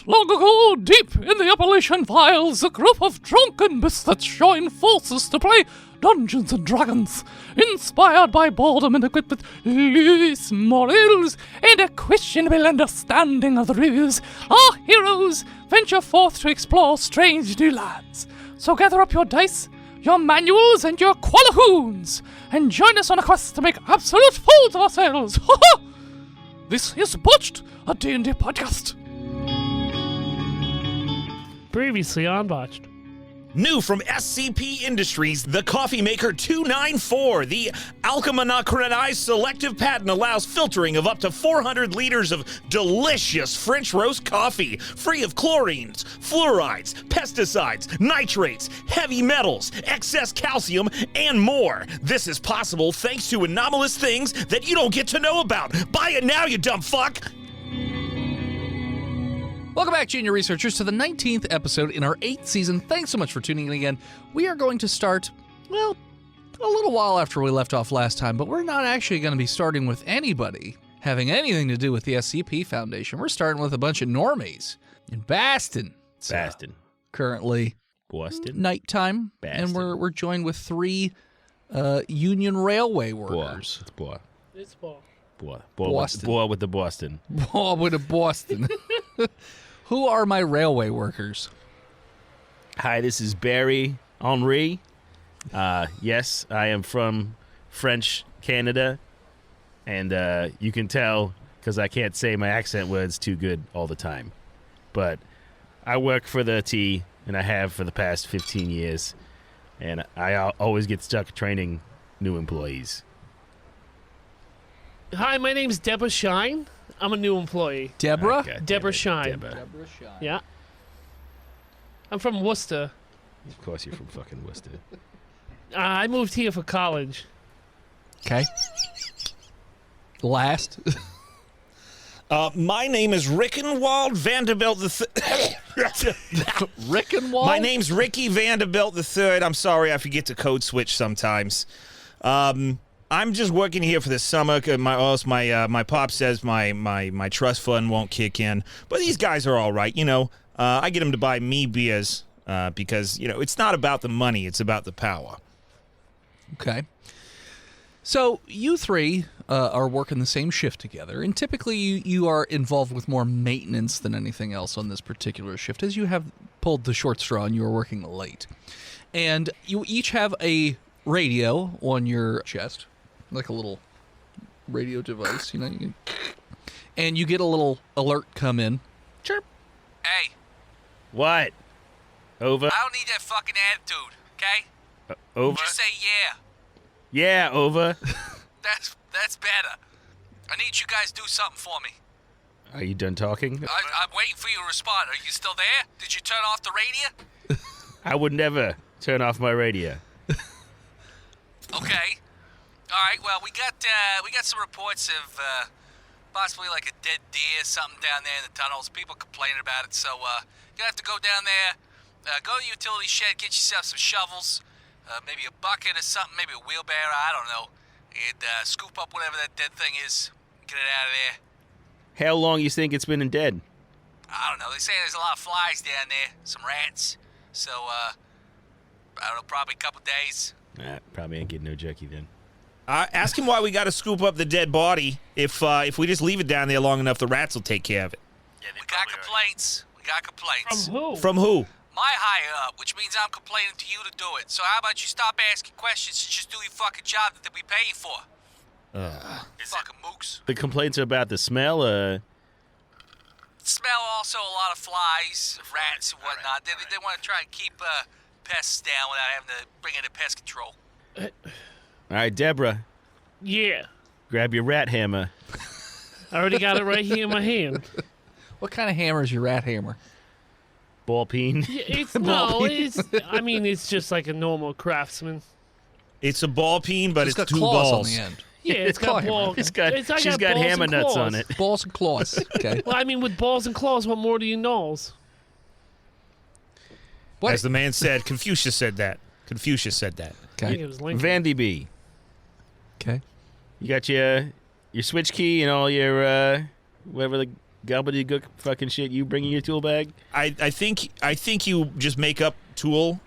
long ago, deep in the Appalachian files, a group of drunken misfits joined forces to play Dungeons and Dragons. Inspired by boredom and equipped with loose morals and a questionable understanding of the rules, our heroes venture forth to explore strange new lands. So gather up your dice, your manuals, and your qualihoons, and join us on a quest to make absolute fools of ourselves. This is Botched, a D&D podcast. Previously on Botched. New from SCP Industries, the Coffee Maker 294. The alchemonocronized selective patent allows filtering of up to 400 liters of delicious French roast coffee, free of chlorines, fluorides, pesticides, nitrates, heavy metals, excess calcium, and more. This is possible thanks to anomalous things that you don't get to know about. Buy it now, you dumb fuck! Welcome back, Junior Researchers, to the 19th episode in our 8th season. Thanks so much for tuning in again. We are going to start, well, a little while after we left off last time, but we're not actually going to be starting with anybody having anything to do with the SCP Foundation. We're starting with a bunch of normies in Baston. Currently Boston. nighttime, and we're joined with 3 Union Railway workers. It's boy. It's Paul. Boston. Boy with the Boston. Boy with a Boston. Who are my railway workers? Hi, this is Barry Henri. Yes, I am from French Canada, and you can tell because I can't say my accent words too good all the time. But I work for the T, and I have for the past 15 years, and I always get stuck training new employees. Hi, my name's Deborah Shine. I'm a new employee. Deborah? Okay, Deborah Shine. Deborah. Yeah. I'm from Worcester. Of course you're from fucking Worcester. I moved here for college. Okay. Last. My name is Rickenwald Vanderbilt III. Rickenwald? My name's Ricky Vanderbilt III. I'm sorry, I forget to code switch sometimes. I'm just working here for the summer. My pop says my trust fund won't kick in, but these guys are all right. You know, I get them to buy me beers because it's not about the money; it's about the power. Okay. So you 3 are working the same shift together, and typically you are involved with more maintenance than anything else on this particular shift, as you have pulled the short straw and you are working late. And you each have a radio on your chest, like a little radio device, and you get a little alert come in. Chirp. Hey, What? Over? I don't need that fucking attitude, okay? Over? Just say yeah. Yeah, over. That's better. I need you guys to do something for me. Are you done talking? I'm waiting for you to respond. Are you still there? Did you turn off the radio? I would never turn off my radio. Okay. All right. Well, we got some reports of possibly like a dead deer, something down there in the tunnels. People complaining about it. So you're gonna have to go down there, go to the utility shed, get yourself some shovels, maybe a bucket or something, maybe a wheelbarrow. I don't know, and scoop up whatever that dead thing is. Get it out of there. How long you think it's been dead? I don't know. They say there's a lot of flies down there, some rats. So I don't know, probably a couple days. Probably ain't getting no jerky then. Ask him why we got to scoop up the dead body. If we just leave it down there long enough, the rats will take care of it. Yeah, we got complaints. We got complaints. From who? From who? My higher up, which means I'm complaining to you to do it. So how about you stop asking questions and just do your fucking job that we pay you for? Fucking mooks. The complaints are about the smell, Smell also a lot of flies, rats, and whatnot. They want to try and keep pests down without having to bring in a pest control. All right, Deborah, Yeah. grab your rat hammer. I already got it right here in my hand. What kind of hammer is your rat hammer? Ball peen. Yeah, it's just like a normal craftsman. It's a ball peen, but it's got 2 claws balls. on the end. Yeah, it's got Claw balls. She's got hammer nuts on it. Balls and claws. Okay. Well, I mean, with balls and claws, what more do you know? What? As the man said, Confucius said that. I think it was Lincoln. Vandy B. Okay. You got your switch key and all your whatever the gobbledygook fucking shit you bring in your tool bag? I think you just make up tool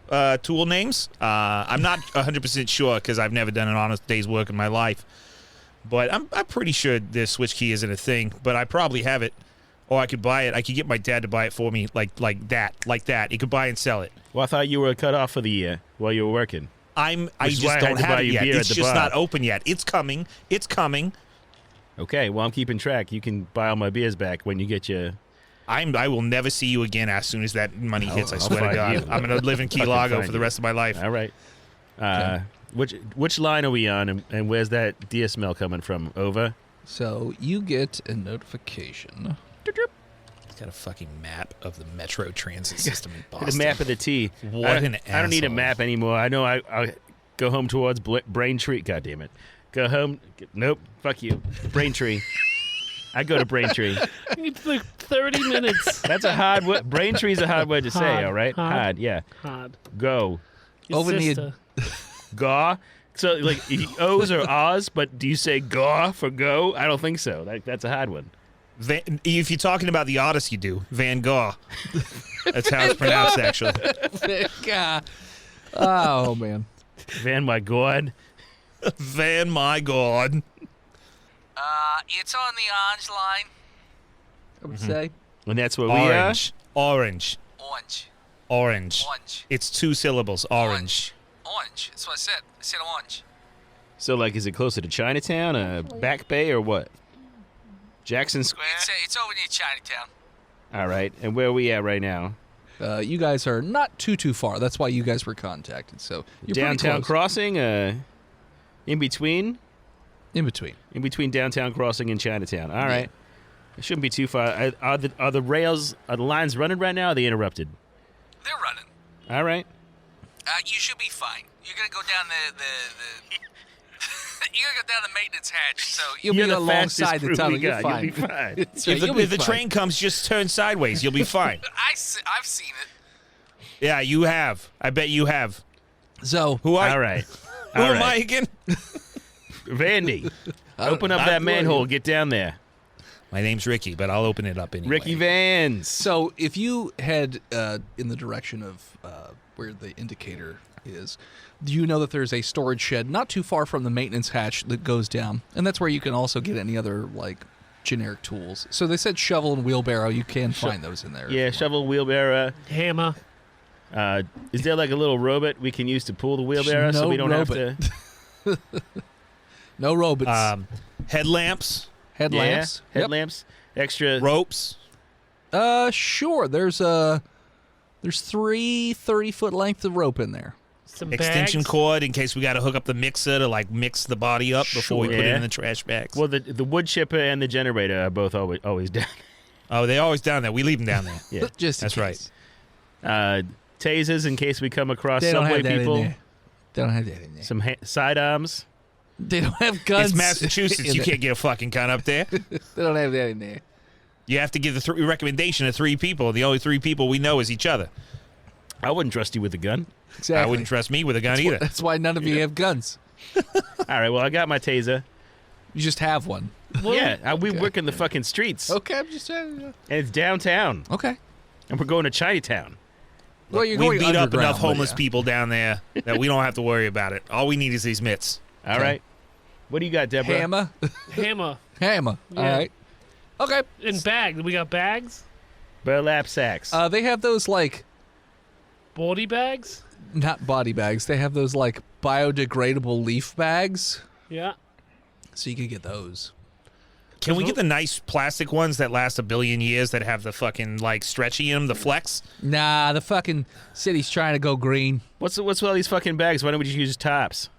names. I'm not 100% sure because I've never done an honest day's work in my life. But I'm pretty sure this switch key isn't a thing. But I probably have it, or I could buy it. I could get my dad to buy it for me, like that. He could buy and sell it. Well, I thought you were cut off for the year while you were working. I Which is just why I had don't to buy have it you yet. beer It's at the just bar. not open yet. It's coming. It's coming. Okay, well, I'm keeping track. You can buy all my beers back when you get your... I will never see you again as soon as that money hits. I I'll swear to find God. you. I'm gonna live in Key Fucking Largo find for the you. rest of my life. All right. Which line are we on, and where's that deer smell coming from? Over? So you get a notification. It's got a fucking map of the Metro Transit system in Boston. The map of the T. What I an don't need a asshole. map anymore. I know I'll go home towards Braintree. God damn it. Go home. Nope. Fuck you. Braintree. I go to Braintree. It's like 30 minutes. That's a hard word. Braintree's a hard word to say, Hard. all right? Hard. Hard, yeah. Hard. Go. Your Over the- sister. Gaw. So, like, O's or O's, but do you say gaw for go? I don't think so. That's a hard one. If you're talking about the artist, you do Van Gogh. That's how it's pronounced, actually. God. Oh man. Van, my God. Van, my God. It's on the orange line. I would say. And that's where we are? Orange. Orange. Orange. Orange. Orange. It's 2 syllables. Orange. Orange. That's what I said. I said orange. So, like, is it closer to Chinatown, Back Bay, or what? Jackson Square? It's over near Chinatown. All right. And where are we at right now? You guys are not too far. That's why you guys were contacted. So you're pretty Downtown close. Crossing? In between? In between. In between Downtown Crossing and Chinatown. All right. It shouldn't be too far. Are the lines running right now, or are they interrupted? They're running. All right. You should be fine. You're gonna go down the you're gonna go down the maintenance hatch. So You'll You're be the alongside fastest the crew tunnel. we You're got. fine. You'll be fine. It's right, If you'll be the fine. train comes, just turn sideways. You'll be fine. I've seen it. Yeah, you have. I bet you have. So Who are All right. Who All am I right. again? Vandy, open up not that worried. manhole. Get down there. My name's Ricky, but I'll open it up anyway. Ricky Vans. So if you head in the direction of where the indicator is, you know that there's a storage shed not too far from the maintenance hatch that goes down, and that's where you can also get any other like generic tools. So they said shovel and wheelbarrow. You can find those in there. Yeah, shovel, wheelbarrow. Hammer. Is there like a little robot we can use to pull the wheelbarrow so No we don't robot. have to? No robots. Headlamps, Headlamps. Yeah, headlamps. Extra. ropes. Sure. There's 3 30-foot length of rope in there. Some Extension bags. cord in case we got to hook up the mixer to like mix the body up before we Sure. put it Yeah. in the trash bags. Well, the wood chipper and the generator are both always down. Oh, they're always down there. We leave them down there. Yeah. Just in That's right. case. Tasers in case we come across They don't subway have that people. in there. They don't have that in there. Some sidearms. They don't have guns. It's Massachusetts. in You there. can't get a fucking gun up there. They don't have that in there. You have to give the recommendation to 3 people. The only 3 people we know is each other. I wouldn't trust you with a gun. Exactly. I wouldn't trust me with a gun either. That's why none of you have guns. All right. Well, I got my taser. You just have one. Yeah, we work in the fucking streets, Okay, I'm just saying. and it's downtown, Okay. and we're going to Chinatown. Well, you're We going beat up underground, enough but homeless yeah. people down there that we don't have to worry about it. All we need is these mitts. All Okay. right. What do you got, Deborah? Hammer. Hammer. Hammer. Yeah. All right. Okay. And bags. We got bags? Burlap sacks. They have those like Body bags? not body bags. They have those like biodegradable leaf bags. Yeah. So you could get those. Can we get the nice plastic ones that last a billion years that have the fucking like stretchy in them, the flex? Nah, the fucking city's trying to go green. What's with all these fucking bags? Why don't we just use tops?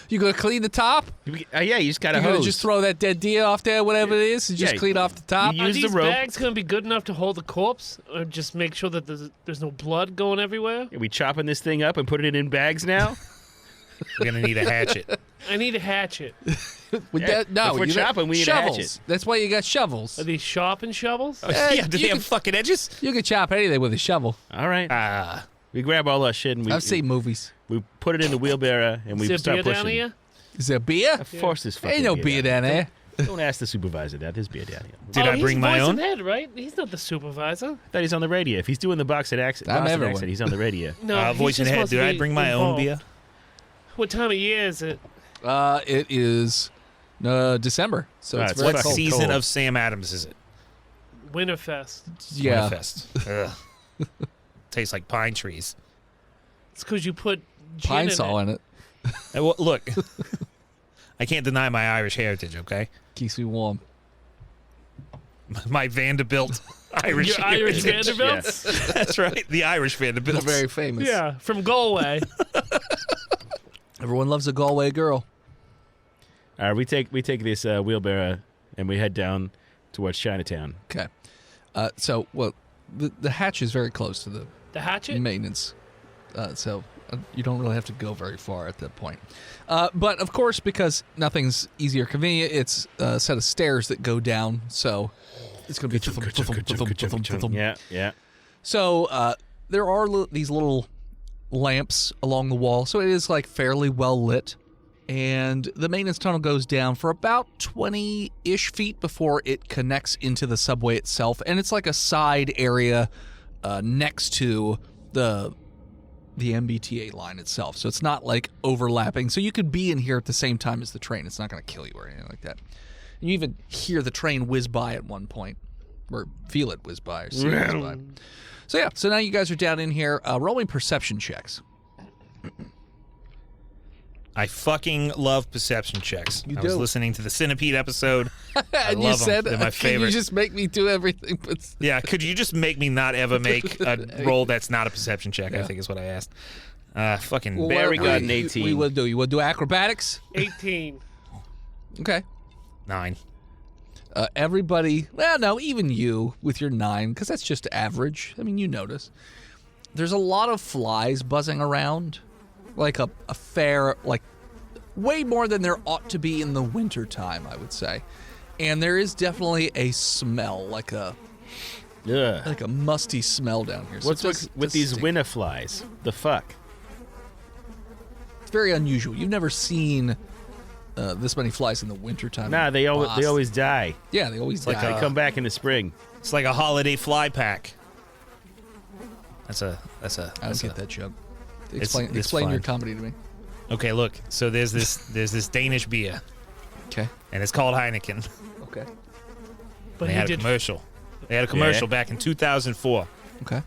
You gonna clean the top? Yeah, you just got a You gonna hose. just throw that dead deer off there, whatever it is, and just Yeah, clean off the top? you Are use the these rope. bags going to be good enough to hold the corpse? Or just make sure that there's no blood going everywhere? Are we chopping this thing up and putting it in bags now? We're gonna need a hatchet. I need a hatchet. With Yeah, that, no, if we're you got chopping, we need a shovels. hatchet. That's why you got shovels. Are these sharpened shovels? Yeah, do you they have can- fucking edges? You can chop anything with a shovel. All right. Ah, We grab all our shit and I've seen movies. we put it in the wheelbarrow and we Is there start beer pushing. down here? Is there beer? Of course there's fucking Ain't no beer down there. Don't ask the supervisor that. There's beer down here. Did I bring my he's own? voice and head, right? He's not the supervisor. I thought he's on the radio. If he's doing the Boston accent, he's on the radio. No, he's Voice and just head. supposed to Did I be bring my own involved. beer? What time of year is it? It is December, so Ah, it's it's very What cold. season of Sam Adams is it? Winterfest. Yeah. Winterfest. Ugh. Tastes like pine trees. It's because you put gin Pine in Sol it. in it. Well, look, I can't deny my Irish heritage, okay? Keeps me warm. My Vanderbilt Irish Your Irish heritage. Vanderbilts? That's right, the Irish They're Vanderbilts. very famous. Yeah, from Galway. Everyone loves a Galway girl. All right, we take this wheelbarrow and we head down towards Chinatown. Okay. So, the hatch is very close to the The hatchet? maintenance, so you don't really have to go very far at that point. But of course, because nothing's easy or convenient, it's a set of stairs that go down. So it's going to be Yeah. So there are these little lamps along the wall, so it is like fairly well lit. And the maintenance tunnel goes down for about 20-ish feet before it connects into the subway itself. And it's like a side area next to the MBTA line itself. So it's not like overlapping. So you could be in here at the same time as the train. It's not going to kill you or anything like that. And you even hear the train whiz by at one point. Or feel it whiz by or see it whiz by. So yeah, so now you guys are down in here rolling perception checks. I fucking love perception checks. You I was do. listening to the Centipede episode. I And you love them. said, They're my can favorite. you just make me do everything? But Yeah, could you just make me not ever make a roll that's not a perception check? I think is what I asked. Fucking Well, Barry what- got an we 18. will do. You will do acrobatics. 18. Okay. 9. Everybody, well, no, even you with your 9, because that's just average. I mean, you notice. There's a lot of flies buzzing around, like a fair, like way more than there ought to be in the winter time, I would say. And there is definitely a smell, like a musty smell down here. So What's it does- with does these stink. winter flies? The fuck? It's very unusual. You've never seen this many flies in the wintertime. Nah, they always die. Yeah, they always like die. They come back in the spring. It's like a holiday fly pack. That's a. I don't get that joke. It's Explain your fine. comedy to me. Okay, look. So there's this Danish beer, Okay. and it's called Heineken. Okay. But They he had a did commercial. They had a commercial back in 2004. Okay.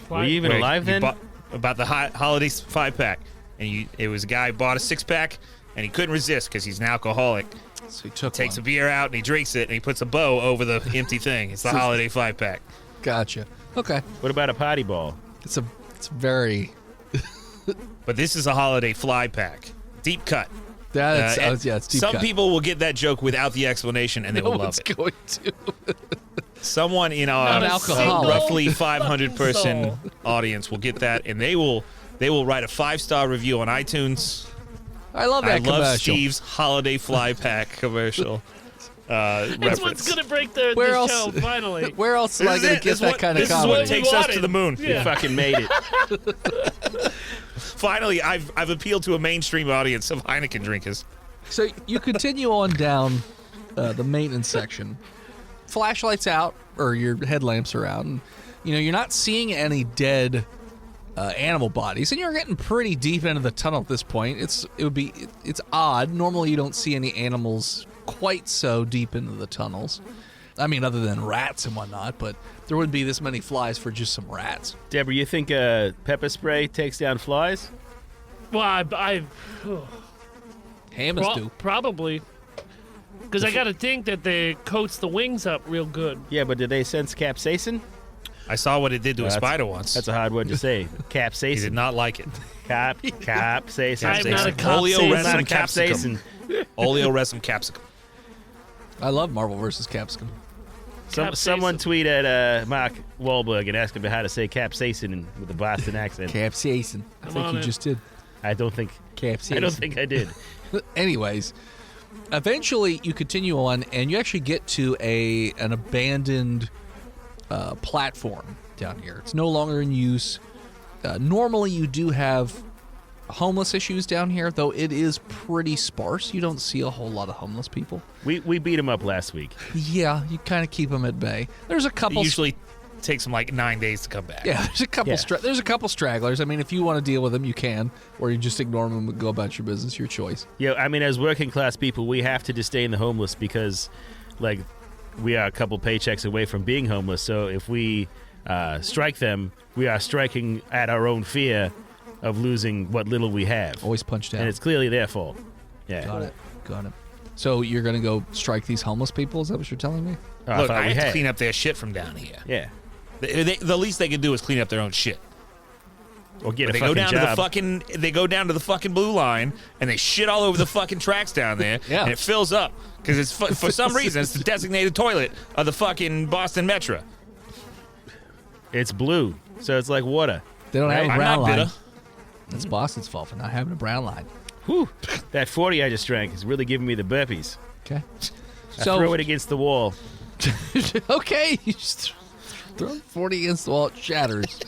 Were you even Wait, alive you then? bought- about the holiday 5-pack, and it was a guy who bought a 6-pack, and he couldn't resist because he's an alcoholic. So he took Takes one. a beer out and he drinks it, and he puts a bow over the empty thing. It's the holiday 5-pack. Gotcha. Okay. What about a potty ball? It's very. But this is a holiday fly pack, deep cut. That's And yeah. It's deep some cut. people will get that joke without the explanation, and they no will love one's it. going to. Someone in Not our alcoholic. roughly 500 person soul. audience will get that, and they will write a 5-star review on iTunes. I love that I commercial. love Steve's holiday fly pack commercial. That's Reference. what's going to break the Where show, else? finally. Where else am I This is going it. to get This that what- kind of this is comedy? what takes us wanted. to the moon. Yeah. You fucking made it. Finally, I've appealed to a mainstream audience of Heineken drinkers. So you continue on down the maintenance section. Flashlights out, or your headlamps are out, and you're not seeing any dead animal bodies, and you're getting pretty deep into the tunnel at this point. It's odd. Normally, you don't see any animals quite so deep into the tunnels. I mean, other than rats and whatnot, but there wouldn't be this many flies for just some rats. Deborah, you think pepper spray takes down flies? Well, I Hammers do. probably. Because I got to think that they coats the wings up real good. Yeah, but did they sense capsaicin? I saw what it did to a That's- spider once. That's a hard word to say. He did Capsaicin. not like it. Capsaicin. I'm not a Oleoresin capsaicin. Oleoresin capsicum. I love Marvel vs. Capsicum. Someone tweet at Mark Wahlberg and ask him how to say capsaicin with a Boston accent. Capsaicin. I I'm think on you it. just did. I don't think Capsaicin. I did. Anyways, eventually you continue on, and you actually get to an abandoned platform down here. It's no longer in use. Normally, you do have homeless issues down here, though it is pretty sparse. You don't see a whole lot of homeless people. We beat him up last week. Yeah, you kind of keep them at bay. There's a It couple. usually takes them like 9 days to come back. Yeah, there's a couple. There's a couple stragglers. I mean, if you want to deal with them, you can, or you just ignore them and go about your business. Your choice. Yeah, I mean, as working class people, we have to disdain the homeless because, like, we are a couple paychecks away from being homeless. So if we strike them, we are striking at our own fear of losing what little we have. Always punch down. And it's clearly their fault. Yeah. Got it. So you're gonna go strike these homeless people? Is that what you're telling me? Oh, Look, thought I we have to had. clean up their shit from down here. Yeah. The least they can do is clean up their own shit. Or get But a they go fucking down job. to the fucking. They go down to the fucking blue line and they shit all over the fucking tracks down there. Yeah. And it fills up because it's for some reason it's the designated toilet of the fucking Boston Metro. It's blue, so it's like water. They don't have a I'm brown not line. bitter. It's Boston's fault for not having a brown line. Whew. That 40 I just drank is really giving me the burpees. Okay. I throw it against the wall. Okay, you just throw 40 against the wall, it shatters.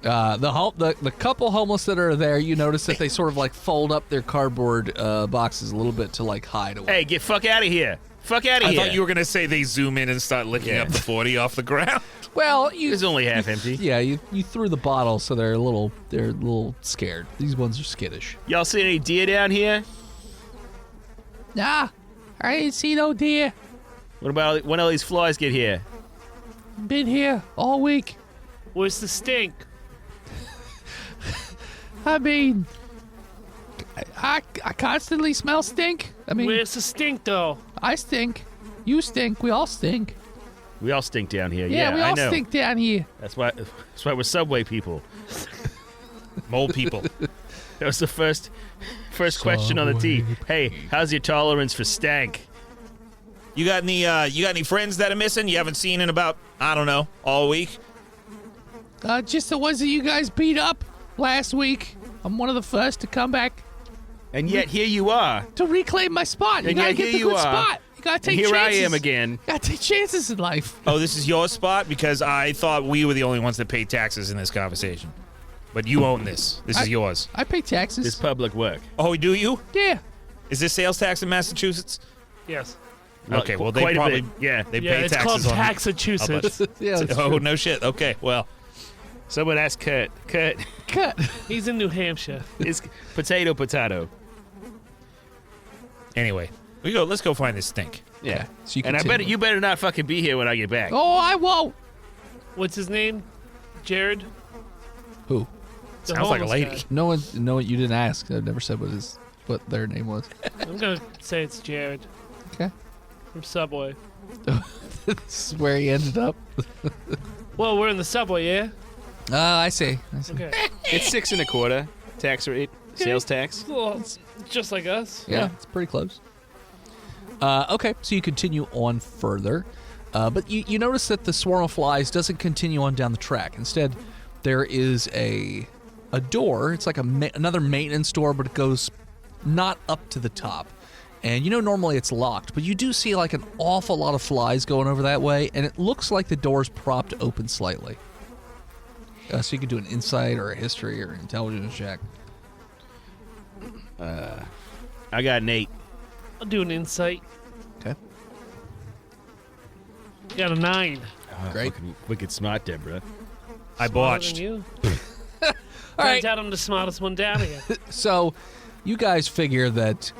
The couple homeless that are there, you notice that they sort of like fold up their cardboard boxes a little bit to like hide away. Hey, get fuck out of here. Fuck out of I here. thought you were gonna say they zoom in and start licking up the 40 off the ground. Well, It's only half empty. yeah, you threw the bottle, so they're a little scared. These ones are skittish. Y'all see any deer down here? Nah, I ain't seen no deer. What about when all these flies get here? Been here all week. Where's the stink? I mean, I constantly smell stink. I mean, Where's the stink, though? I stink. You stink. We all stink. We all stink down here. Yeah, we I all know. stink down here. That's why we're subway people. Mole people. That was the first question on the tee. Hey, how's your tolerance for stank? You got any friends that are missing? You haven't seen in about, I don't know, all week? Just the ones that you guys beat up last week. I'm one of the first to come back And yet here you are. to reclaim my spot. You And gotta yet get here the you good are. spot. You gotta And take here chances. I am again. You gotta take chances in life. Oh, this is your spot? Because I thought we were the only ones that paid taxes in this conversation. But you own this. This is yours. I pay taxes. This public work. Oh, do you? Yeah. Is this sales tax in Massachusetts? Yes. Okay, well, they Quite a probably bit, yeah. they Yeah, pay it's called taxes on Taxachusetts. Yeah, it's Oh, no shit. Okay, well, Someone asked Kurt. Kurt, Cut. He's in New Hampshire. is potato. anyway. Let's go find this stink. Yeah. So you And continue. you better not fucking be here when I get back. Oh, I won't. What's his name? Jared? Who? The Sounds like a homeless lady. guy. No one. You didn't ask. I never said what their name was. I'm going to say it's Jared Okay. from Subway. This is where he ended up. Well, we're in the Subway, yeah? I see. Okay. It's 6 1/4 tax rate, sales tax. Well, it's just like us. Yeah, it's pretty close. Okay, so you continue on further, but you notice that the swarm of flies doesn't continue on down the track. Instead, there is a door. It's like another maintenance door, but it goes not up to the top. And normally it's locked, but you do see like an awful lot of flies going over that way, and it looks like the door's propped open slightly. So you can do an insight or a history or an intelligence check. I got an 8. I'll do an insight. Okay. Got a 9. Great. Fucking wicked smart, Deborah. I Smarter botched. than you. All right. Turns out I'm the smartest one down here. So, you guys figure that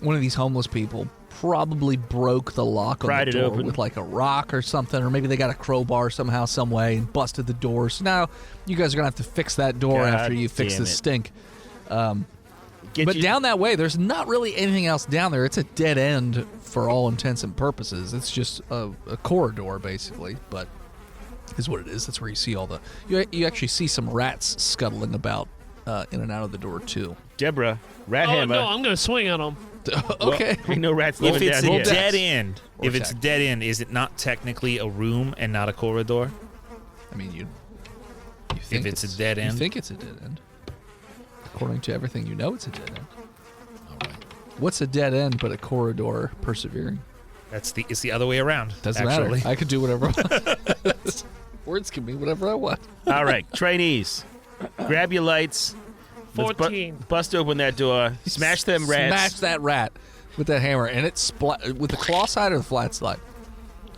one of these homeless people probably broke the lock on Pried the it door open. with like a rock or something, or maybe they got a crowbar somehow, some way, and busted the door. So now you guys are gonna have to fix that door God after you fix damn the it. stink. Get But you- down that way, there's not really anything else down there. It's a dead end for all intents and purposes. It's just a corridor, basically, but is what it is. That's where you see all the. You actually see some rats scuttling about in and out of the door too. Deborah, rat Oh, hammer. no, I'm going to swing on him. Okay. Ain't no rats If living it's down a here. dead end, Or if it's a attack. dead end, is it not technically a room and not a corridor? I mean, you think it's a dead You end? think it's a dead end. According to everything you know, it's a dead end. All right. What's a dead end but a corridor persevering? It's the other way around. Doesn't actually. matter. I could do whatever I want. Words can be whatever I want. All right, trainees, grab your lights. 14. Bust open that door. Smash them rats. Smash that rat with that hammer, and it's with the claw side or the flat side.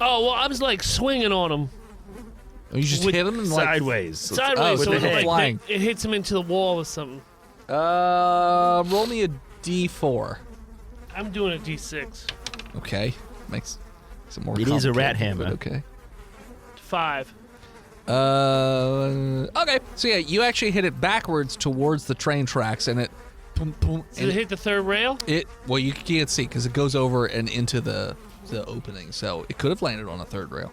Oh, well, I was like swinging on him You just hit him and sideways. sideways, with so the it, head like, flying. it hits him into the wall or something. Roll me a d4. I'm doing a D6. Okay, makes it more. It is a rat complicated, but hammer. Okay. 5. Okay. So yeah, you actually hit it backwards towards the train tracks, and it, boom, boom, Did and it hit the third rail? well, you can't see because it goes over and into the opening, so it could have landed on a third rail.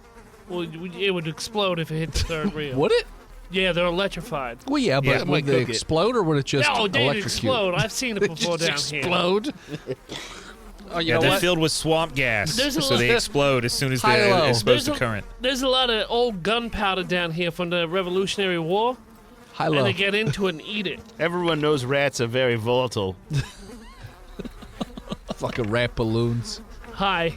Well, it would explode if it hit the third rail. Would it? Yeah, they're electrified. Well, yeah, Yeah, but it would might they cook it. explode or would it just No, they electrocute? explode. I've seen it They before just down explode. Oh, you Yeah, know they're what? filled with swamp gas, There's a so lot- they explode as soon as High they're low. exposed to There's a- current. here. There's a lot of old gunpowder down here from the Revolutionary War, High and low. they get into it and eat it. Everyone knows rats are very volatile. Fucking rat balloons. Hi.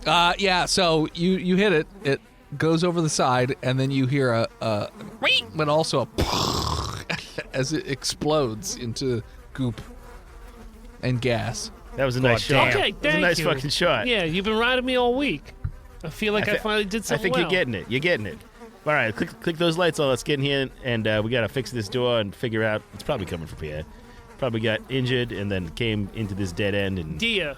Yeah. So you hit it. It goes over the side, and then you hear a but also a as it explodes into goop and gas. That was a nice damn. shot. Okay, That was a thank nice you. fucking shot. Yeah, you've been riding me all week. I feel like I, thi- finally did I something think well. you're getting it. You're getting it. All right, click those lights on. Let's get in here, and we got to fix this door and figure out. It's probably coming from here. Probably got injured and then came into this dead end. And Deer.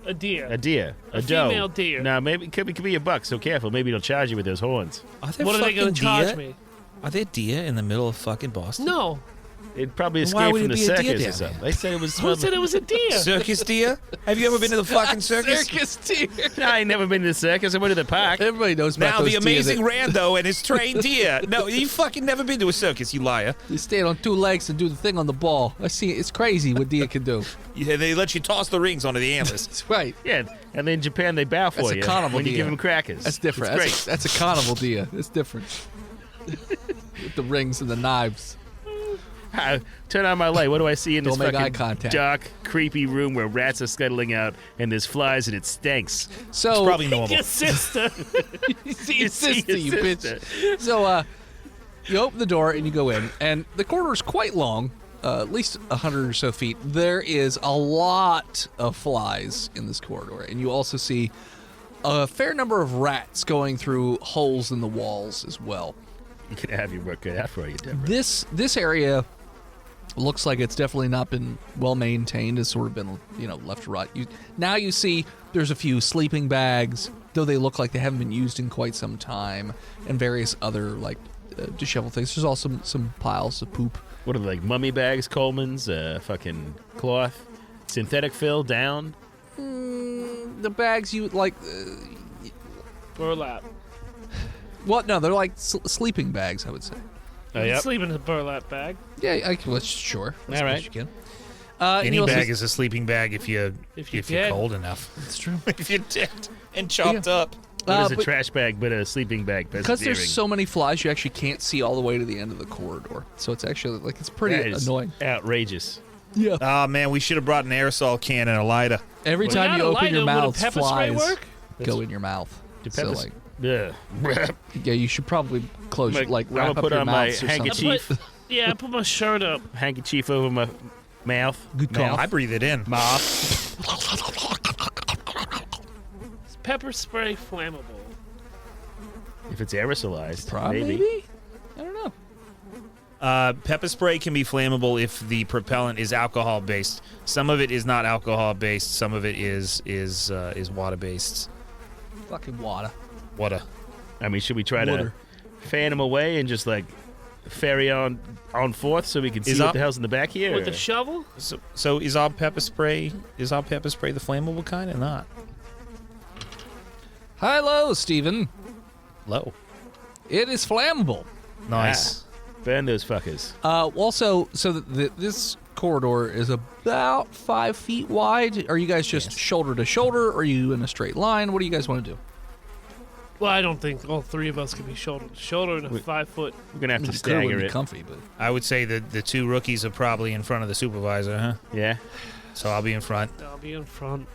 A deer. a deer. A doe. female deer. No, maybe it could be a buck, so careful. Maybe it'll charge you with those horns. Are there What are they going going to charge me? Are there deer in the middle of fucking Boston? No. It probably Why escaped would from it the be a deer circus or down something. there? They said it was. Who said it was a deer? Circus deer? Have you ever been to the fucking circus? Circus deer. No, I ain't never been to the circus. I went to the park. Everybody knows about Now those the amazing deer Rando and his trained deer. No, you fucking never been to a circus, you liar. that they stand on two legs and do the thing on the ball. I see. It's crazy what deer can do. Yeah, they let you toss the rings onto the antlers. That's right. Yeah, and then in Japan they bow for That's a you carnival when you deer. give them crackers. That's different. It's That's, great. that's a carnival deer. It's different. With the rings and the knives. Turn on my light. What do I see in this Don't make eye fucking contact. dark, creepy room where rats are scuttling out and there's flies and it stinks? So It's probably normal. Your sister. you see your see sister, your you sister. bitch. So you open the door and you go in, and the corridor is quite long, at least 100 or so feet. There is a lot of flies in this corridor, and you also see a fair number of rats going through holes in the walls as well. You can have your work cut out for you, Deborah. This area looks like it's definitely not been well maintained. It's sort of been, left to rot. Now you see there's a few sleeping bags, though they look like they haven't been used in quite some time, and various other disheveled things. There's also some piles of poop. What are they, like mummy bags, Coleman's, fucking cloth, synthetic fill, down? The bags you like. Burlap. What? No, they're like sleeping bags, I would say. Oh, yep. Sleep in a burlap bag. Yeah, sure. That's All what right. you can. And Any you also- bag is a sleeping bag if you're dead. cold enough. It's true. If you're dead and chopped up. What is a but- trash bag but a sleeping bag? Because there's persevering? so many flies, you actually can't see all the way to the end of the corridor. So it's actually it's pretty That is annoying. outrageous. Yeah. Oh, man, we should have brought an aerosol can and a lighter. Every Well, time not you a open lighter, your would a mouth, pepper spray flies work? go in your mouth. Do So, peppers- like, Ugh. yeah, you should probably close, I'm wrap gonna up put your on my mouths or handkerchief. something. I put my shirt up. Handkerchief over my mouth. Good Man, cough. I breathe it in. Mouth. Is pepper spray flammable? If it's aerosolized, Probably. maybe. I don't know. Pepper spray can be flammable if the propellant is alcohol based. Some of it is not alcohol based. Some of it is water based. Fucking water. Water. I mean, should we try Water. to fan him away and just ferry on forth so we can see Is what up- the hell's in the back here? With a shovel? So is our pepper spray the flammable kind or not? Hello, Stephen. Low. It is flammable. Nice. Burn those fuckers. Also, so this corridor is about 5 feet wide. Are you guys just shoulder to shoulder? Or are you in a straight line? What do you guys want to do? Well, I don't think all three of us can be shoulder to shoulder in a 5 foot. We're gonna have to It stagger would be it. comfy, but I would say that the two rookies are probably in front of the supervisor, huh? Yeah. So I'll be in front. I'll be in front.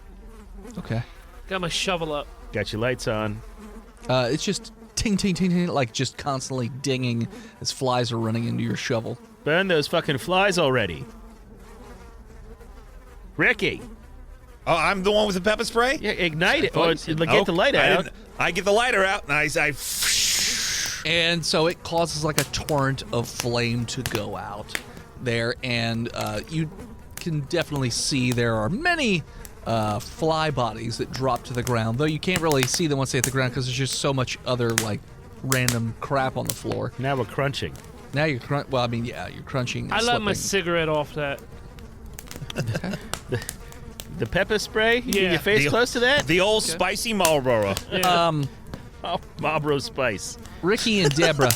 okay. Got my shovel up. Got your lights on. It's just ting, ting, ting, ting, like just constantly dinging as flies are running into your shovel. Burn those fucking flies already. Ricky. Oh, I'm the one with the pepper spray? Yeah, ignite it. Or get the lighter I out. didn't- I get the lighter out, and I And so it causes like a torrent of flame to go out there, and you can definitely see there are many fly bodies that drop to the ground, though you can't really see them once they hit the ground because there's just so much other like random crap on the floor. Now we're crunching. Now you're you're crunching. And I let my slipping. cigarette off that. The pepper spray? You Yeah. get your face The- close to that? the old spicy Marlboro. Yeah. Oh, Marlboro Spice. Ricky and Deborah,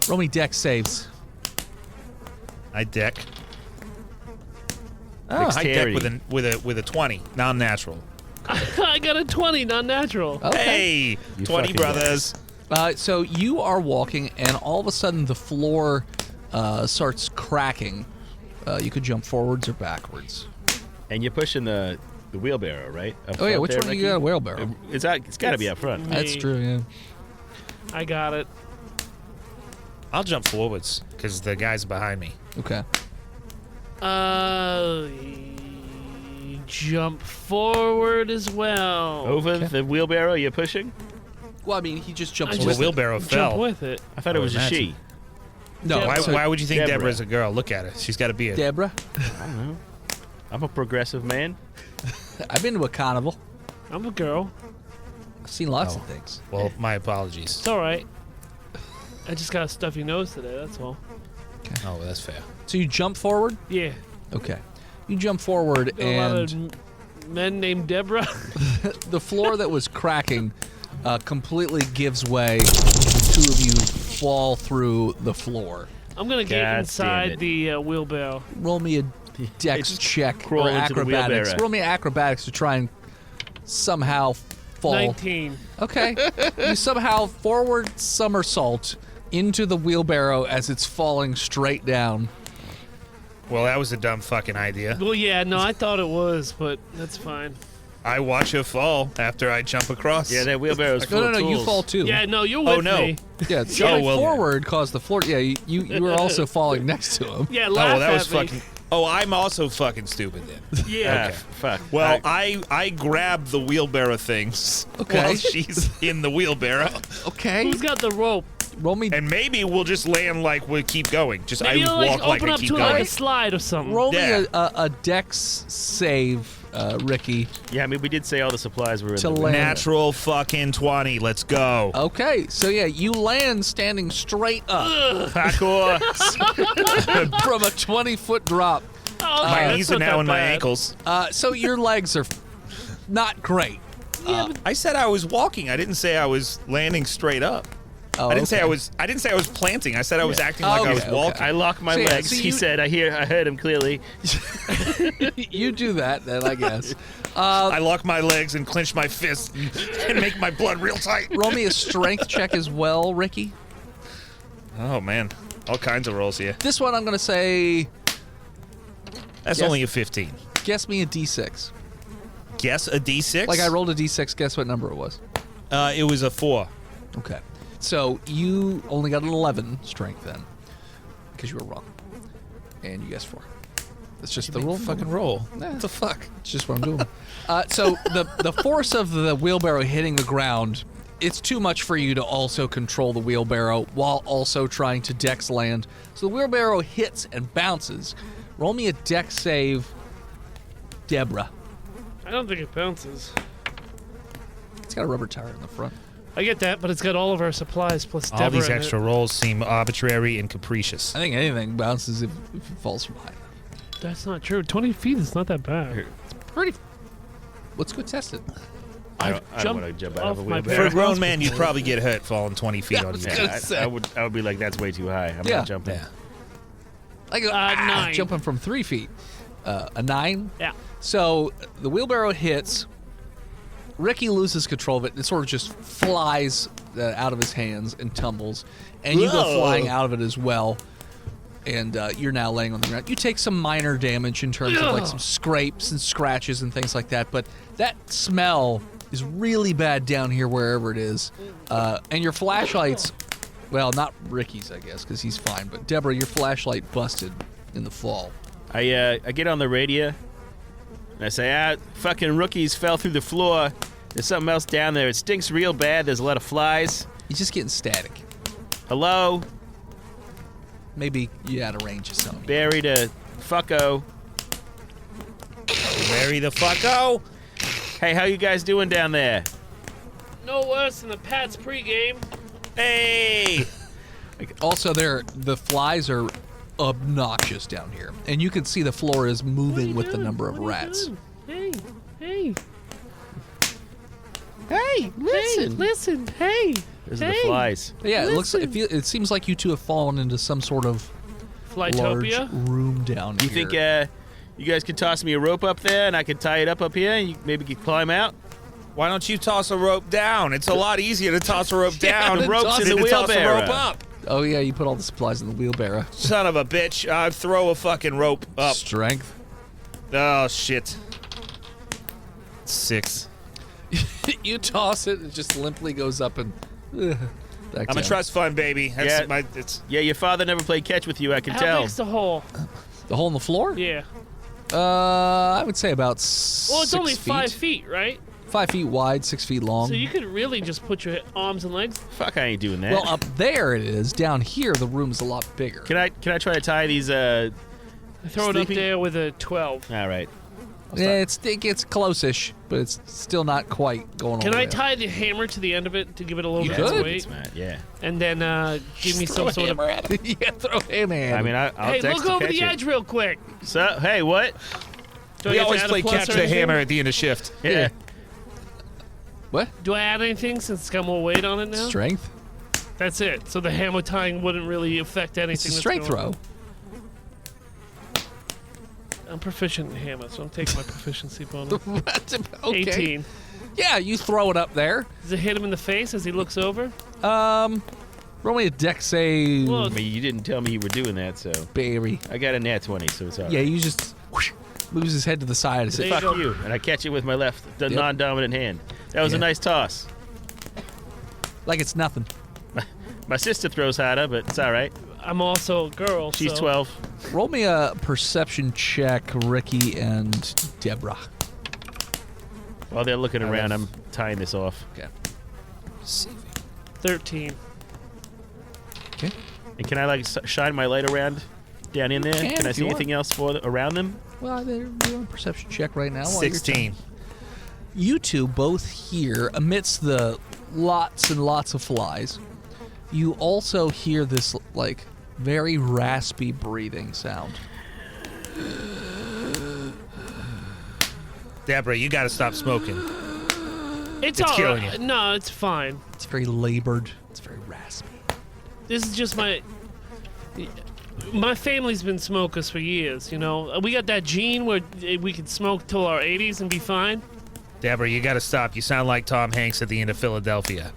roll me deck saves. I deck. I Dexterity. deck with a 20, non-natural. I got a 20, non-natural. Okay. Hey, You 20 fucking brothers. So you are walking, and all of a sudden the floor starts cracking. You could jump forwards or backwards. And you're pushing the wheelbarrow, right? Up Oh yeah, front which there, one do you Ricky? got a wheelbarrow? It's got to be up front. That's Me. true. Yeah. I got it. I'll jump forwards because the guy's behind me. Okay. Jump forward as well. Over the wheelbarrow you're pushing? Well, I mean, he just jumps I Well, with the just- it. wheelbarrow Jump fell. with it. I thought it was a imagine. she. No, Yeah, Why, so why would you think Deborah. Deborah's a girl? Look at her. She's got a beard. Deborah, I'm a progressive man. I've been to a carnival. I'm a girl. I've seen lots of things. Well, my apologies. It's all right. I just got a stuffy nose today. That's all. Oh, well, that's fair. So you jump forward. Yeah. Okay. You jump forward, Got a lot and of men named Deborah. the floor that was cracking completely gives way. The two of you fall through the floor. I'm gonna get God damn inside it. the wheelbarrow. Roll me a dex just check crawl or into the acrobatics. wheelbarrow. Roll me acrobatics to try and somehow fall. 19. Okay. You somehow forward somersault into the wheelbarrow as it's falling straight down. Well, that was a dumb fucking idea. Well, yeah, no, I thought it was, but that's fine. I watch her fall after I jump across. Yeah, that wheelbarrow's full No, of no, you tools. fall too. Yeah, no, you're with Oh, no. me. Yeah, jumping well- forward caused the floor. Yeah, you were also falling next to him. Yeah, Oh, laugh well, that at was me. fucking. Oh, I'm also fucking stupid then. Yeah. Okay. Fuck. Well, I grab the wheelbarrow things Okay. while she's in the wheelbarrow, Okay. Who's got the rope? Roll me. and maybe we'll just land like we keep going. Just Maybe I you'll, walk like open I up keep to going. like a slide or something. Roll Yeah. me a dex save, Ricky. Yeah, I mean, we did say all the supplies were in To the land. Natural fucking 20. Let's go. Okay, so yeah, you land standing straight up parkour. from a 20-foot drop. Oh, My that's knees not are now that in my bad. ankles. So your legs are not great. I said I was walking. I didn't say I was landing straight up. Oh, I didn't say okay. I was. I didn't say I was planting. I said I was acting like I was Okay, walking. I lock my So, yeah, legs. so He you- said, I heard him clearly. You do that, then I guess. I lock my legs and clench my fists and make my blood real tight. Roll me a strength check as well, Ricky. Oh man, all kinds of rolls here. This one I'm going to say, That's Yes. only a 15. guess me a D6. Guess a D6. Like I rolled a D6, guess what number it was? It was a 4. Okay. So you only got an 11 strength then, because you were wrong. And you guessed 4. That's just the rule. Fucking roll. Nah. What the fuck? It's just what I'm doing. So the force of the wheelbarrow hitting the ground, it's too much for you to also control the wheelbarrow while also trying to dex land. So the wheelbarrow hits and bounces. Roll me a dex save, Deborah. I don't think it bounces. It's got a rubber tire in the front. I get that, but it's got all of our supplies plus All Deborah these in extra it. rolls seem arbitrary and capricious. I think anything bounces if it falls from high. That's not true. 20 feet is not that bad. Pretty. Let's go test it. I don't jumped want to jump out off of a my wheelbarrow. For a parents' grown man, you'd probably get hurt falling 20 feet Yeah, I on was you. gonna Yeah, say. I would be like, that's way too high. I'm Yeah. not jumping. Yeah. Like 9. jumping from 3 feet. A 9? Yeah. So the wheelbarrow hits. Ricky loses control of it. It sort of just flies out of his hands and tumbles. And you go Whoa. flying out of it as well. And you're now laying on the ground. You take some minor damage in terms of like some scrapes and scratches and things like that. But that smell is really bad down here wherever it is. And your flashlights, well, not Ricky's, I guess, because he's fine. But Deborah, your flashlight busted in the fall. I get on the radio, and I say, fucking rookies fell through the floor. There's something else down there. It stinks real bad. There's a lot of flies. He's just getting static. Hello? Maybe you out of range or something. Barry to fucko. Barry the fucko. Hey, how you guys doing down there? No worse than the Pats pregame. Hey. Also, the flies are obnoxious down here, and you can see the floor is moving with the number of rats. Hey. Hey, Listen. Hey. Those are the flies. Yeah, it seems like you two have fallen into some sort of large Flytopia. room down You here. think you guys could toss me a rope up there, and I could tie it up here, and you maybe could climb out? Why don't you toss a rope down? It's a lot easier to toss a rope Yeah, down the rope's in than the to toss a wheelbarrow. rope up. Oh yeah, you put all the supplies in the wheelbarrow. Son of a bitch. Throw a fucking rope up. Strength. Oh, shit. 6. You toss it, it just limply goes up and back I'm down. a trust fund baby. That's Yeah. it's Yeah, your father never played catch with you, I can How tell. big's the hole? The hole in the floor? Yeah. I would say about Well, it's 6 only feet. 5 feet, right? 5 feet wide, 6 feet long. So you could really just put your arms and legs. Fuck, I ain't doing that. Well, up there it is. Down here, the room's a lot bigger. Can I try to tie these, Throw it up Sleeping? there with a 12. All right. Yeah, it gets close-ish, but it's still not quite going all Can the I way up. tie the hammer to the end of it to give it a little You bit could. of weight? Smart, yeah. And then give me some sort of... Yeah, throw him in. I mean, I'll Hey, text look to over catch the it. edge real quick. So, hey, what? Do I we have to always add a play plus catch or the anything? hammer at the end of shift. Yeah. What? Do I add anything since it's got more weight on it now? Strength? That's it. So the hammer tying wouldn't really affect anything. It's a that's strength going throw. on. I'm proficient in hammer, so I'm taking my proficiency bonus. Okay. 18. Yeah, you throw it up there. Does it hit him in the face as he looks over? Roll me a deck save, Well, I mean, you didn't tell me you were doing that, so Barry. I got a nat 20, so it's all right. Yeah, you just moves his head to the side. And There says, you Fuck go. you. And I catch it with my left, the Yep. non-dominant hand. That was a Yeah. nice toss. like it's nothing. My sister throws harder, but it's all right. I'm also a girl. She's so 12. Roll me a perception check, Ricky and Deborah. While they're looking around, I'm tying this off. Okay. 13. Okay. And can I, like, shine my light around down in there? can Can I if see you anything else around them? Well, they're doing a perception check right now. while you're 16. You two both hear, amidst the lots and lots of flies, you also hear this, like, very raspy breathing sound. Deborah, you got to stop smoking. It's It's all killing right. you. No, it's fine. It's very labored. It's very raspy. This is just my family's been smokers for years, you know. We got that gene where we could smoke till our 80s and be fine. Deborah, you got to stop. You sound like Tom Hanks at the end of Philadelphia.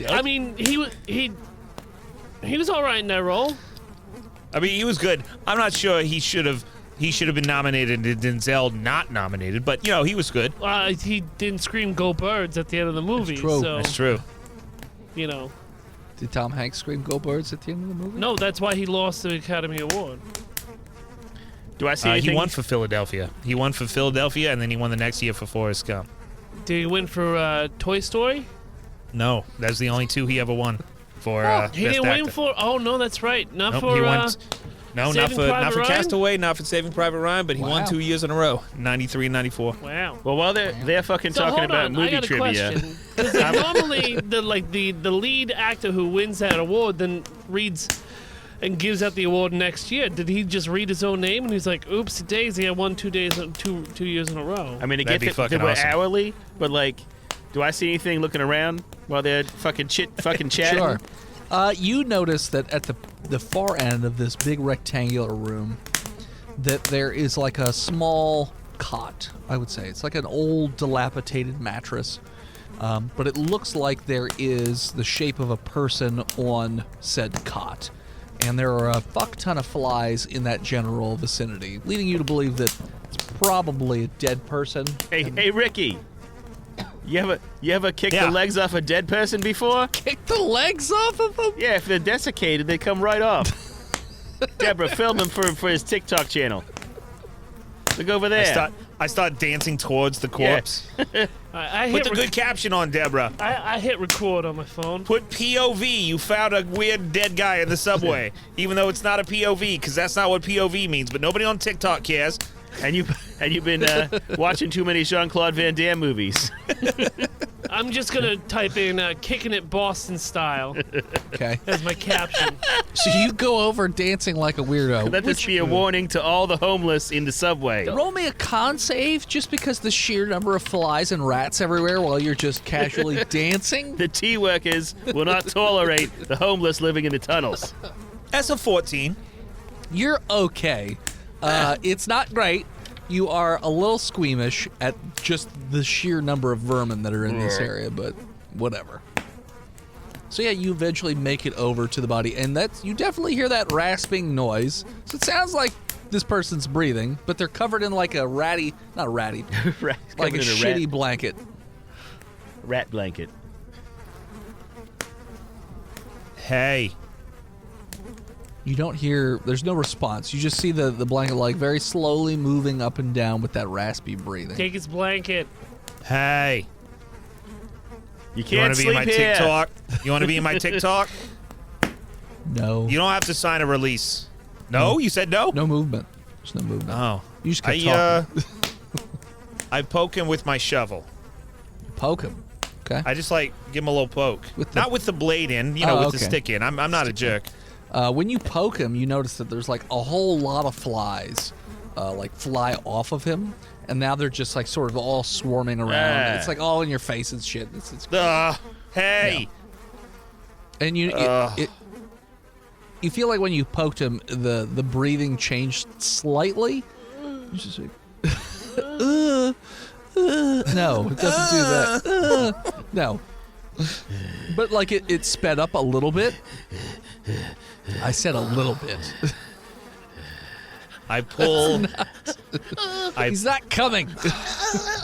I mean, he was all right in that role. I mean, he was good. I'm not sure he should have been nominated and Denzel not nominated, but, you know, he was good. He didn't scream "Go Birds" at the end of the movie, true. so That's true. you know. Did Tom Hanks scream "Go Birds" at the end of the movie? No, that's why he lost the Academy Award. Do I see He anything? won for Philadelphia. He won for Philadelphia, and then he won the next year for Forrest Gump. Did he win for Toy Story? No, that's the only 2 he ever won for He Best didn't win Actor. for. Oh no, that's right. Not Nope, for. he won. No, not Saving for Private Ryan? Castaway, not for Saving Private Ryan, but he won Wow. 2 years in a row, 93 and 94. Wow. Well, while they're fucking So talking hold about on, movie I got a trivia, question. 'Cause normally, the lead actor who wins that award then reads and gives out the award next year. Did he just read his own name and he's like, "Oops, daisy, I won 2 years in a row." I mean, I That'd get be that fucking they were awesome. hourly, but like, do I see anything looking around while they're fucking chatting? Sure. You notice that at the far end of this big rectangular room, that there is like a small cot, I would say. It's like an old dilapidated mattress, but it looks like there is the shape of a person on said cot. And there are a fuck ton of flies in that general vicinity, leading you to believe that it's probably a dead person. Hey, Ricky, You ever kicked Yeah. the legs off a dead person before? Kick the legs off of him? Yeah, if they're desiccated, they come right off. Deborah, film him for his TikTok channel. Look over there. I start dancing towards the corpse. I Put hit the good caption on, Deborah. I hit record on my phone. Put POV. You found a weird dead guy in the subway, even though it's not a POV, because that's not what POV means. But nobody on TikTok cares. And you've been watching too many Jean-Claude Van Damme movies. I'm just gonna type in "kicking it Boston style" Okay. as my caption. So you go over dancing like a weirdo. Let this be a warning to all the homeless in the subway. Roll me a con save just because the sheer number of flies and rats everywhere while you're just casually dancing. The tea workers will not tolerate the homeless living in the tunnels. That's a 14. You're okay. It's not great. You are a little squeamish at just the sheer number of vermin that are in this area, but whatever. So yeah, you eventually make it over to the body, and you definitely hear that rasping noise. So it sounds like this person's breathing, but they're covered in like a like a shitty blanket. Rat blanket. Hey. You don't hear, there's no response. You just see the blanket like very slowly moving up and down with that raspy breathing. Take his blanket. Hey. You You can't want to be in sleep my here. TikTok? You want to be in my TikTok? No. You don't have to sign a release. No? You said no? No movement. There's no movement. Oh. You just kept talking. I poke him with my shovel. Poke him. Okay. I just like give him a little poke. Not with the blade in, with the okay. stick in. I'm not a jerk. When you poke him, you notice that there's like a whole lot of flies, fly off of him, and now they're just like sort of all swarming around. It's like all in your face and shit. It's Hey. And you feel like when you poked him, the breathing changed slightly. You just like, no, it doesn't do that. No, but like it sped up a little bit. I said a little bit. I pull. He's not coming.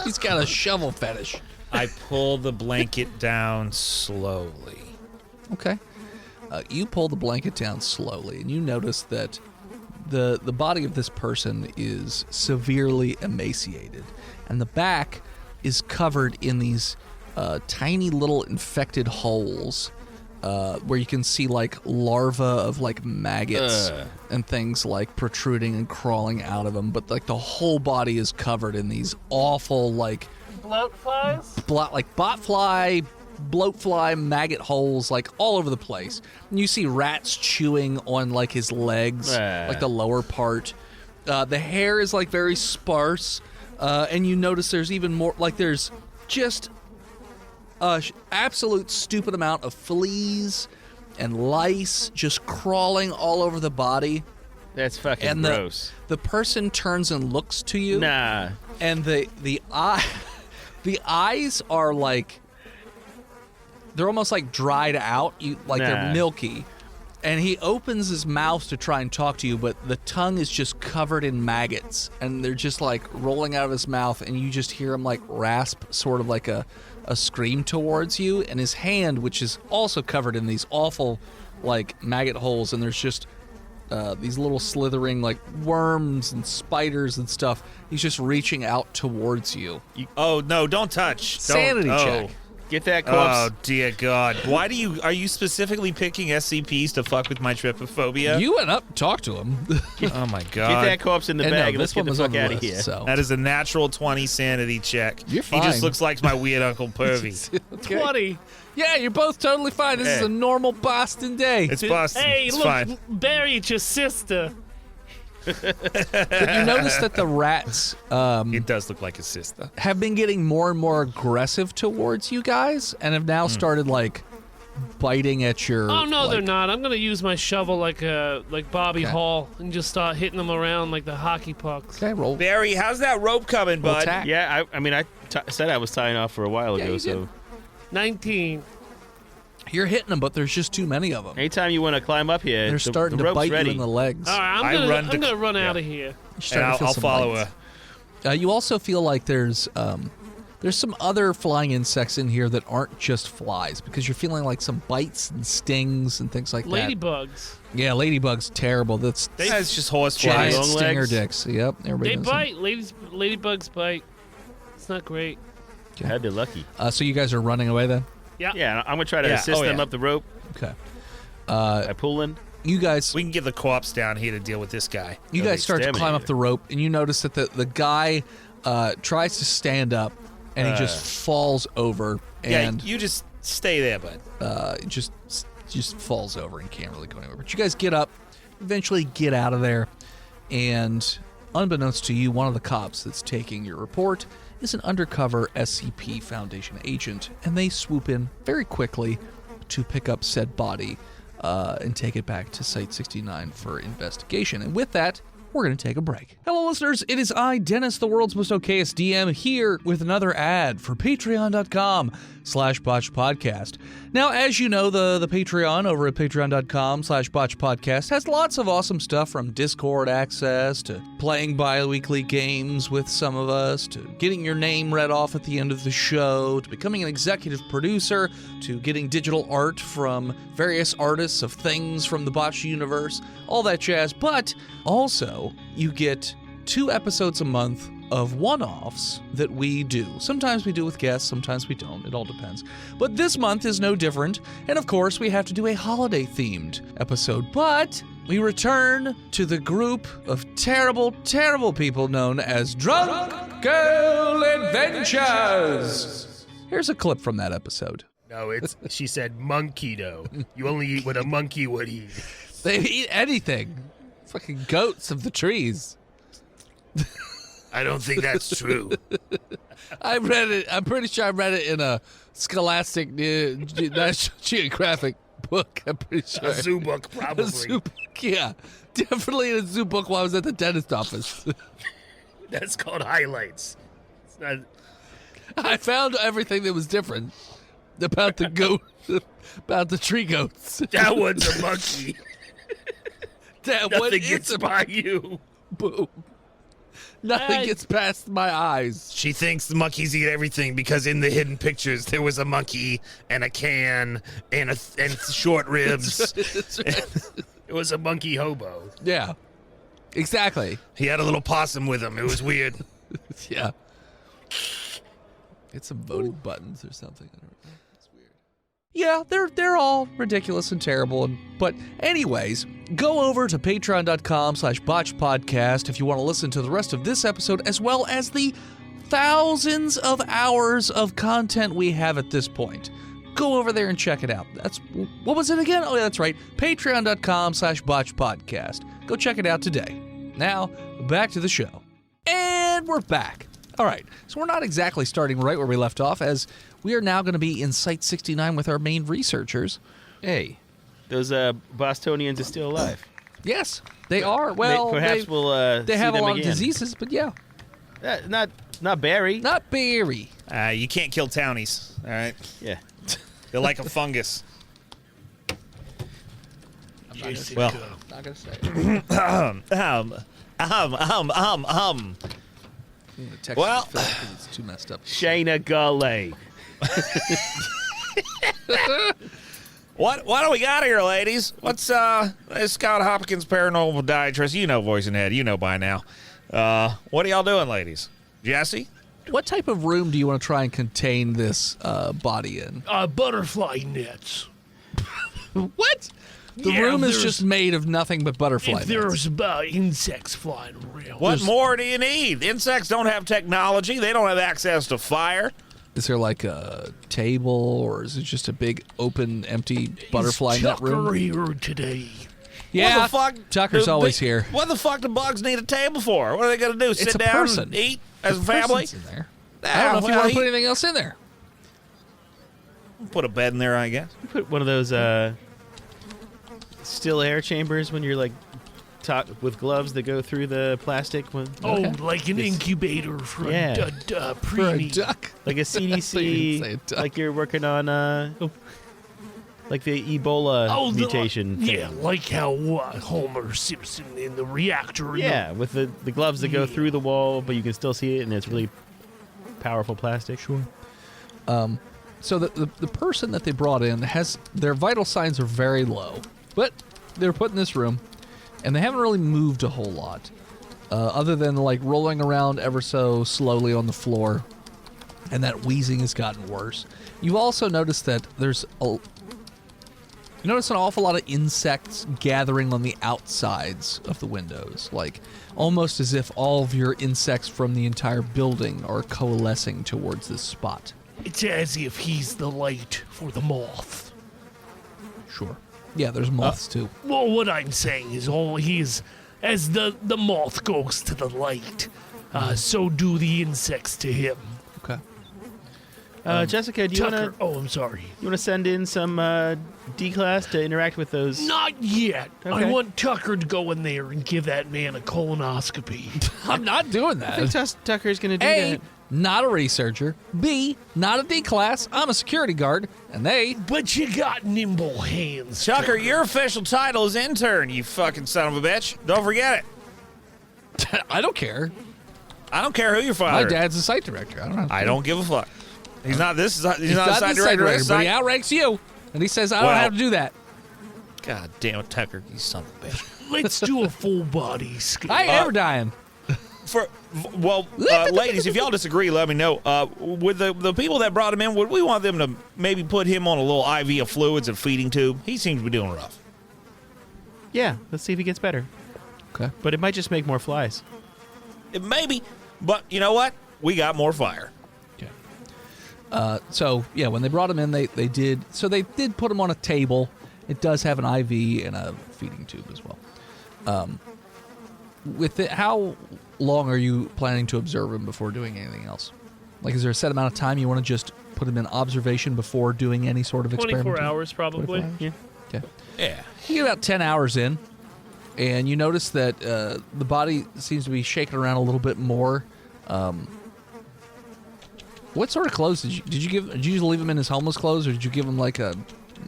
He's got a shovel fetish. I pull the blanket down slowly. Okay. You pull the blanket down slowly, and you notice that the body of this person is severely emaciated, and the back is covered in these tiny little infected holes where you can see like larvae of like maggots and things like protruding and crawling out of them, but like the whole body is covered in these awful like Bloat flies? botfly, bloatfly, maggot holes like all over the place. And you see rats chewing on like his legs, like the lower part. The hair is like very sparse, and you notice there's even more, like there's just absolute stupid amount of fleas and lice just crawling all over the body. That's fucking And gross. the person turns and looks to you. Nah. And the eyes are like, they're almost like dried out. They're milky. And he opens his mouth to try and talk to you, but the tongue is just covered in maggots, and they're just like rolling out of his mouth, and you just hear him like rasp sort of like a scream towards you, and his hand, which is also covered in these awful like maggot holes, and there's just these little slithering like worms and spiders and stuff. He's just reaching out towards you. Oh no! Don't touch. Sanity don't, check. Get that corpse. Oh dear God! Why are you specifically picking SCPs to fuck with my trypophobia? You went up and talked to him. Oh my Get God! that corpse in the And bag no, and let's this get one the was on fuck the out of list, here. so. That is a natural 20 sanity check. You're He just fine. looks like my weird Uncle Pervy. Okay. 20. Yeah, you're both totally fine. This is Hey. a normal Boston day. It's Boston. Hey, it's look, fine. Barry, it's your sister. But you notice that the rats It does look like his sister. have been getting more and more aggressive towards you guys, and have now started like biting at your. Oh no, they're like- not. I'm gonna use my shovel like Bobby Okay. Hall and just start hitting them around like the hockey pucks. Okay, roll. Barry, how's that rope coming, roll bud? attack. Yeah, I said I was tying off for a while Yeah, ago, you so did. 19. You're hitting them, but there's just too many of them. anytime you want to climb up here, They're the starting to rope's bite ready. you in the legs. All right, I I'm run gonna run yeah. out of here. You're starting And to feel I'll some follow bites. her. You also feel like there's There's some other flying insects in here that aren't just flies because you're feeling like some bites and stings and things like that. Ladybugs. Yeah, ladybugs, terrible. That's That's just horse giant flies. long stinger legs. dicks. Yep, everybody They knows them. bite. Ladybugs bite. It's not great. I'd be lucky. So you guys are running away then? Yeah, I'm gonna try to Yeah, assist oh, them yeah. up the rope Okay. by pulling. You guys We can get the co-ops down here to deal with this guy. You guys start to climb up exterminator. the rope, and you notice that the guy tries to stand up, and he just falls over, and Yeah, you just stay there, bud. just falls over and can't really go anywhere. But you guys get up, eventually get out of there, and unbeknownst to you, one of the cops that's taking your report is an undercover SCP Foundation agent, and they swoop in very quickly to pick up said body and take it back to Site 69 for investigation. And with that, we're going to take a break. Hello, listeners. It is I, Dennis, the world's most okayest DM, here with another ad for patreon.com/botchpodcast. Now, as you know, the Patreon over at patreon.com/botchpodcast has lots of awesome stuff, from Discord access to playing bi-weekly games with some of us, to getting your name read off at the end of the show, to becoming an executive producer, to getting digital art from various artists of things from the Botched universe, all that jazz. But also, you get 2 episodes a month of one-offs that we do. Sometimes we do with guests, sometimes we don't. It all depends. But this month is no different. And of course, we have to do a holiday-themed episode. But we return to the group of terrible, terrible people known as Drunk Girl Adventures. Here's a clip from that episode. No, she said monkey dough. You only eat what a monkey would eat. They eat anything. Fucking goats of the trees. I don't think that's true. I read it. I'm pretty sure I read it in a Scholastic National Geographic book. I'm pretty sure. A zoo book, probably. A zoo book, yeah. Definitely in a zoo book while I was at the dentist office. That's called highlights. It's not. I found everything that was different about the goat, about the tree goats. That one's a monkey. That one Nothing is gets a by you. boom. Nothing gets past my eyes. She thinks the monkeys eat everything because in the hidden pictures there was a monkey and a can and short ribs. That's right. It was a monkey hobo. Yeah, exactly. He had a little possum with him. It was weird. Yeah. Get some voting buttons or something. I don't know. It's weird. Yeah, they're all ridiculous and terrible. But anyways, go over to patreon.com/botchpodcast if you want to listen to the rest of this episode, as well as the thousands of hours of content we have at this point. Go over there and check it out. What was it again? Oh, yeah, that's right. Patreon.com/botchpodcast. Go check it out today. Now, back to the show. And we're back. All right, so we're not exactly starting right where we left off, as we are now going to be in Site 69 with our main researchers. Hey, those Bostonians are still alive. Yes, they are. Well, perhaps we'll they see have a them lot again. of diseases, but yeah. Not Barry. Not Barry. You can't kill townies, all right? Yeah. They're like a fungus. Jason, Well. go. Not going to say it. I'm gonna text Well- Phil 'cause it's too messed up. Shayna Gully. What do we got here, ladies? What's Scott Hopkins, paranormal podiatrist? You know, voice in head. You know by now. What are y'all doing, ladies? Jesse? What type of room do you want to try and contain this body in? Butterfly nets. What? The Yeah, room is there's- just made of nothing but butterfly If nets. there's about insects flying around. What more do you need? Insects don't have technology. They don't have access to fire. Is there like a table, or is it just a big, open, empty butterfly Is net Tucker room? here today? Yeah, What the fuck? Tucker's always here. What the fuck do bugs need a table for? What are they going to do? Sit a down person. and eat as a The family? person's in there. I don't know if you want to put anything else in there. Put a bed in there, I guess. Put one of those still air chambers when you're like with gloves that go through the plastic one. Oh, like an incubator for Yeah. a For a preemie. duck. Like a thought you were CDC, gonna say a duck. like you're working on like the Ebola mutation thing. Yeah, like how Homer Simpson in the reactor. Yeah, with the gloves that go through the wall, but you can still see it, and it's really powerful plastic. Sure. So the person that they brought in has their vital signs are very low, but they're put in this room, and they haven't really moved a whole lot, other than like rolling around ever so slowly on the floor, and that wheezing has gotten worse. You also notice that you notice an awful lot of insects gathering on the outsides of the windows, like almost as if all of your insects from the entire building are coalescing towards this spot. It's as if he's the light for the moth. Sure. Yeah, there's moths too. Well, what I'm saying is as the moth goes to the light, so do the insects to him. Okay. Jessica, do you Tucker, want I'm sorry. to send in some D-class to interact with those? Not yet. Okay. I want Tucker to go in there and give that man a colonoscopy. I'm not doing that. I think Tucker's going to do A, that. not a researcher. B, not a D class. I'm a security guard. And they... But you got nimble hands. Tucker, your official title is intern, you fucking son of a bitch. Don't forget it. I don't care. I don't care who your father My is. dad's a site director. I don't give a fuck. He's not this. He's not He's a not site the site director. director, but he outranks you. And he says, I don't Well- have to do that. God damn it, Tucker, you son of a bitch. Let's do a full body scan. I ain't ever dying. Ladies, if y'all disagree, let me know. With the people that brought him in, would we want them to maybe put him on a little IV of fluids and feeding tube? He seems to be doing rough. Yeah, let's see if he gets better. Okay. But it might just make more flies. It maybe, but you know what? We got more fire. So, yeah, when they brought him in, they did put him on a table. It does have an IV and a feeding tube as well. With it, how long are you planning to observe him before doing anything else? Like, is there a set amount of time you want to just put him in observation before doing any sort of experiment? 24 hours, probably. 24 hours? Yeah. Okay. Yeah. You get about 10 hours in, and you notice that the body seems to be shaking around a little bit more. What sort of clothes did you just leave him in his homeless clothes, or did you give him like a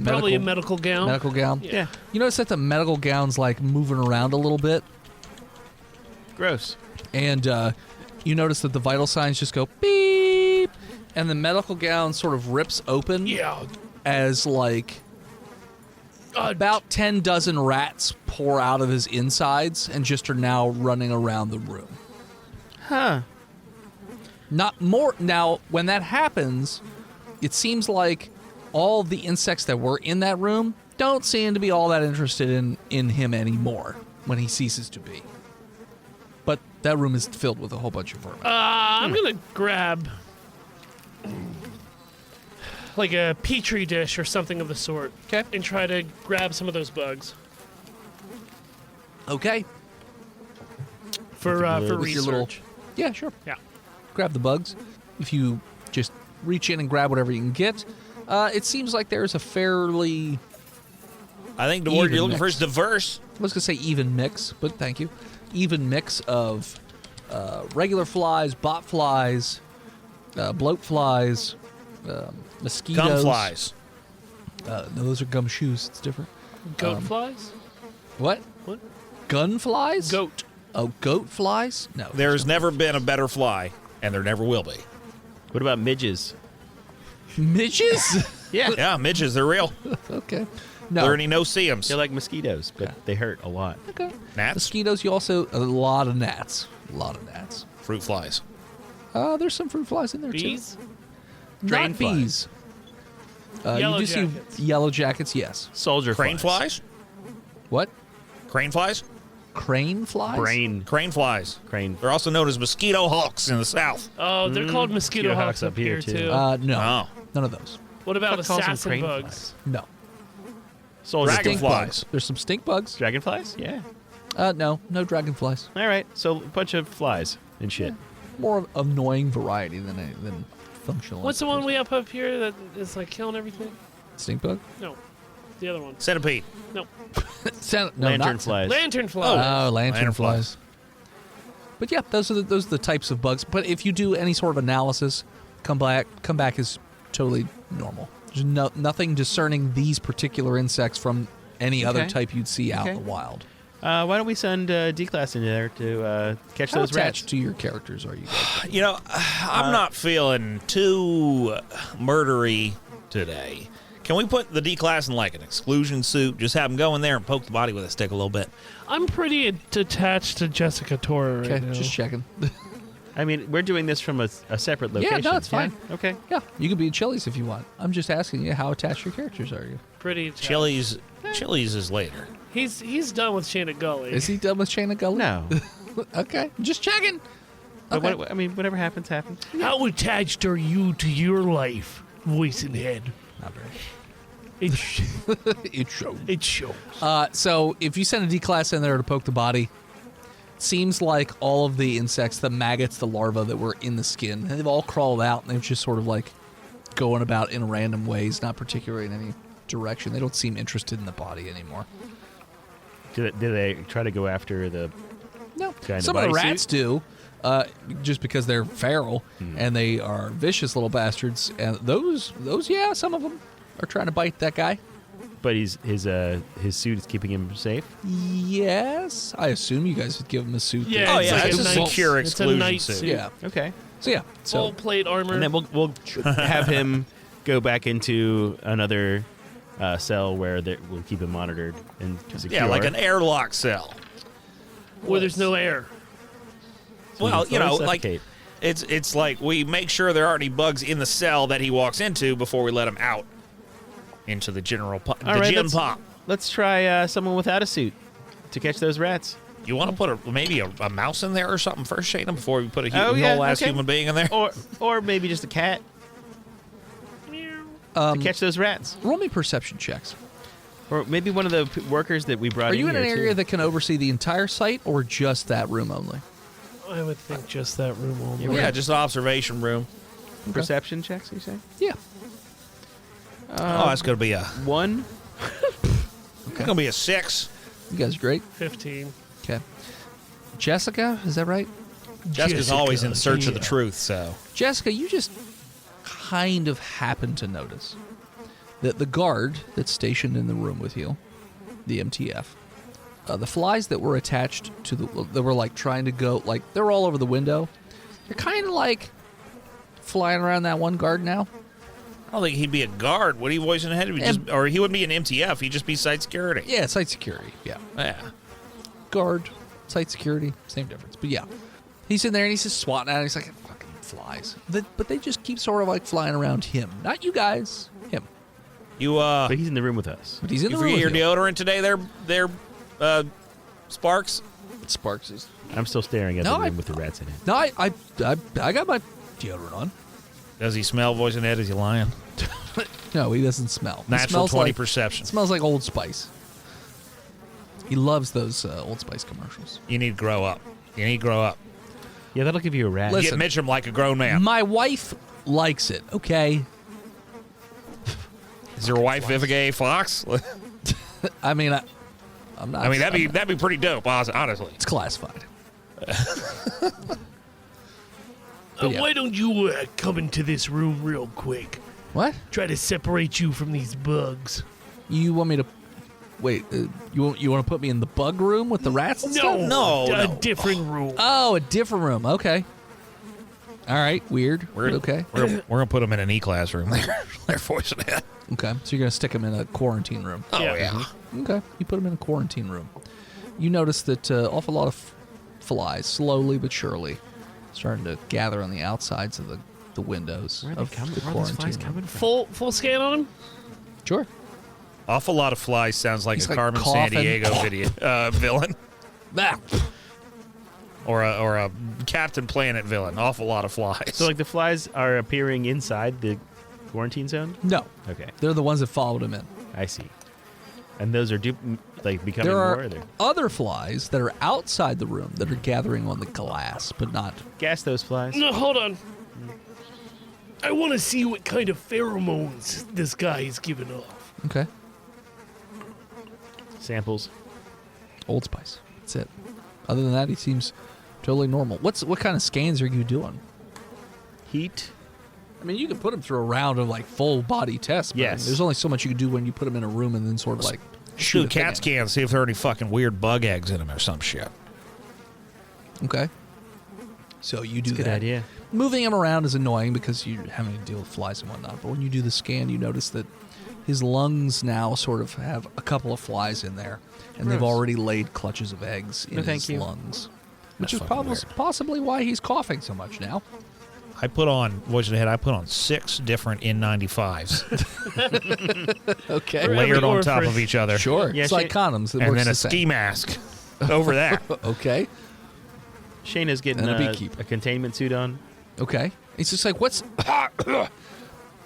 Probably a medical gown. medical gown? Yeah. You notice that the medical gown's like moving around a little bit, Gross. and you notice that the vital signs just go beep, and the medical gown sort of rips open Yeah. as like about 10 dozen rats pour out of his insides and just are now running around the room. Huh. Not more. Now, when that happens, it seems like all the insects that were in that room don't seem to be all that interested in him anymore when he ceases to be. But that room is filled with a whole bunch of vermin. I'm going to grab like a petri dish or something of the sort. 'Kay. And try to grab some of those bugs Okay. for With research. your little- Yeah, sure. Yeah. Grab the bugs. If you just reach in and grab whatever you can get, it seems like there's a fairly, I think the word Even you're looking for is mix. diverse. I was going to say even mix, but thank you. Even mix of regular flies, bot flies, bloat flies, mosquitoes. Gum flies. No, those are gumshoes. It's different. Goat flies? What? What? Gun flies? Goat. Oh, goat flies? No. There's never been a better fly, and there never will be. What about midges? Midges? Yeah, midges, they're real. Okay. No. There are any no-see-ums. They're like mosquitoes, but they hurt a lot. Okay. Gnats, Mosquitoes, you also, a lot of gnats. A lot of gnats. fruit flies. There's some fruit flies in there, Bees? too. Drain Not bees. Yellow you do jackets. see yellow jackets, yes. Soldier Crane flies? What? Crane flies? Crane flies? Brain. Crane flies. Crane. They're also known as mosquito hawks in the south. Oh, they're called mosquito hawks up here, too. No. Oh. None of those. What about Fuck calls them assassin crane bugs? flies. No. Soldier Dragon Stink flies. bugs. There's some stink bugs. Dragonflies? Yeah. No dragonflies. All right. So a bunch of flies and shit. More of annoying variety than functional. What's the one we up here that is like killing everything? Stink bug? No. The other one. Centipede. No. No, Lantern not flies. Lantern flies. Oh, lantern Lantern flies. flies. But yeah, those are the types of bugs. But if you do any sort of analysis, come back as totally normal. There's nothing discerning these particular insects from any other Okay. type you'd see out in Okay. the wild. Why don't we send D-Class in there to catch How those attached rats? to your characters are you guys? You know, I'm not feeling too murdery today. Can we put the D-Class in like an exclusion suit? Just have him go in there and poke the body with a stick a little bit. I'm pretty attached to Jessica Tora right Okay, now. just checking. I mean, we're doing this from a separate location. Yeah, no, it's fine. Okay. Yeah, you can be in Chili's if you want. I'm just asking you how attached your characters are you. Pretty attached. Chili's is later. He's done with Shayna Gully. Is he done with Chain of Gully? No. Okay, just checking. But Okay. what, I mean, whatever happens, happens. How attached are you to your life, voice and head? Not very. It It shows. it shows. So if you send a D-Class in there to poke the body, it seems like all of the insects, the maggots, the larvae that were in the skin, they've all crawled out and they've just sort of like going about in random ways, not particularly in any direction. They don't seem interested in the body anymore. Do they try to go after the No, guy in some of the bodysuit? rats do, just because they're feral and they are vicious little bastards. And those, yeah, some of them are trying to bite that guy. But his suit is keeping him safe? Yes, I assume you guys would give him a suit. Yeah, Oh, it's yeah, like it's a a night- secure it's a exclusion night suit. Yeah. Okay. So yeah. Full So plate armor. And then we'll have him go back into another cell where we'll keep him monitored and secure. Yeah, like an airlock cell. where there's no air. Well, you know, like suffocate. it's like we make sure there aren't any bugs in the cell that he walks into before we let him out into the general All right, gym pop. Let's try someone without a suit to catch those rats. You want to put maybe a mouse in there or something first, Shayna, before we put a Oh, yeah, whole ass okay. human being in there? Or maybe just a cat to catch those rats. roll me perception checks. Or maybe one of the workers that we brought Are you in an here, area too. that can oversee the entire site or just that room only? I would think just that room only. Yeah, just an observation room. Perception checks, you say? Yeah. Oh, that's gonna be a One. gonna be a 6. You guys are great. 15. Okay. Jessica, is that right? Jessica's always in search of the yeah. truth, so Jessica, you just kind of happen to notice that the guard that's stationed in the room with you, the MTF, the flies that were attached to that were like trying to go, like they're all over the window. They're kind of like flying around that one guard now. I don't think he'd be a guard. Would he, voice in the head? Or he wouldn't be an MTF. He'd just be site security. Yeah, site security. Yeah. Yeah. Guard, site security, same difference. But yeah, he's in there and he's just swatting at it. He's like, fucking flies. But they just keep sort of like flying around him. Not you guys, him. You But he's in the room with us. But he's in you the room forget your with you. deodorant today there, Sparks? Sparks is. I'm still staring at No, the room with the rats in it. No, I got my deodorant on. Does he smell, voice in the head? Is he lying? No, he doesn't smell. He Natural smells 20 like, perception. smells like Old Spice. He loves those Old Spice commercials. You need to grow up. You need to grow up. Yeah, that'll give you a rat. Listen. Get Mitchum like a grown man. My wife likes it. Okay. Is your wife Vivica A. Fox? I mean, I'm not. I mean, I'm not- that'd be pretty dope, honestly. It's classified. But yeah. Why don't you come into this room real quick? What? Try to separate you from these bugs. You want me to? Wait. You want to put me in the bug room with the rats and stuff? No, a no. different room. Oh, a different room. Okay. All right. Weird. We're Okay. We're gonna put them in an E-class room. They're voicing it. Okay. So you're gonna stick them in a quarantine room. Oh Yeah. yeah. Okay. You put them in a quarantine room. You notice that awful lot of flies, slowly but surely, starting to gather on the outsides of the windows Where are they of coming? the Where are those quarantine flies room. coming from? Full scan on him? Sure. Awful lot of flies sounds like He's a like Carmen coughing. Sandiego video villain Ah. or a Captain Planet villain. Awful lot of flies. So, like, the flies are appearing inside the quarantine zone? No, Okay, they're the ones that followed him in. I see. And those are becoming There more? are Or they're- other flies that are outside the room that are gathering on the glass, but not. Gas those flies. No, hold on. I want to see what kind of pheromones this guy is giving off. Okay. Samples. Old Spice. That's it. Other than that, he seems totally normal. What kind of scans are you doing? Heat. I mean, you can put him through a round of like full body tests. But Yes. there's only so much you can do when you put him in a room and then sort of like Shoot a thing cat in. scan, see if there are any fucking weird bug eggs in them or some shit. Okay. So you do Good that. idea. Moving him around is annoying because you're having to deal with flies and whatnot. But when you do the scan, you notice that his lungs now sort of have a couple of flies in there, and they've Gross. already laid clutches of eggs in thank his you. lungs, which That's is fucking possibly why he's coughing so much now. I put on, voice of the head, I put on 6 different N95s Okay. Right. layered Every on top orifice. of each other. Sure. Yeah, it's like condoms. It And works then the a same. ski mask over that. Okay. Shayna's getting And a a beekeeper. containment suit on. Okay. He's just like, what's...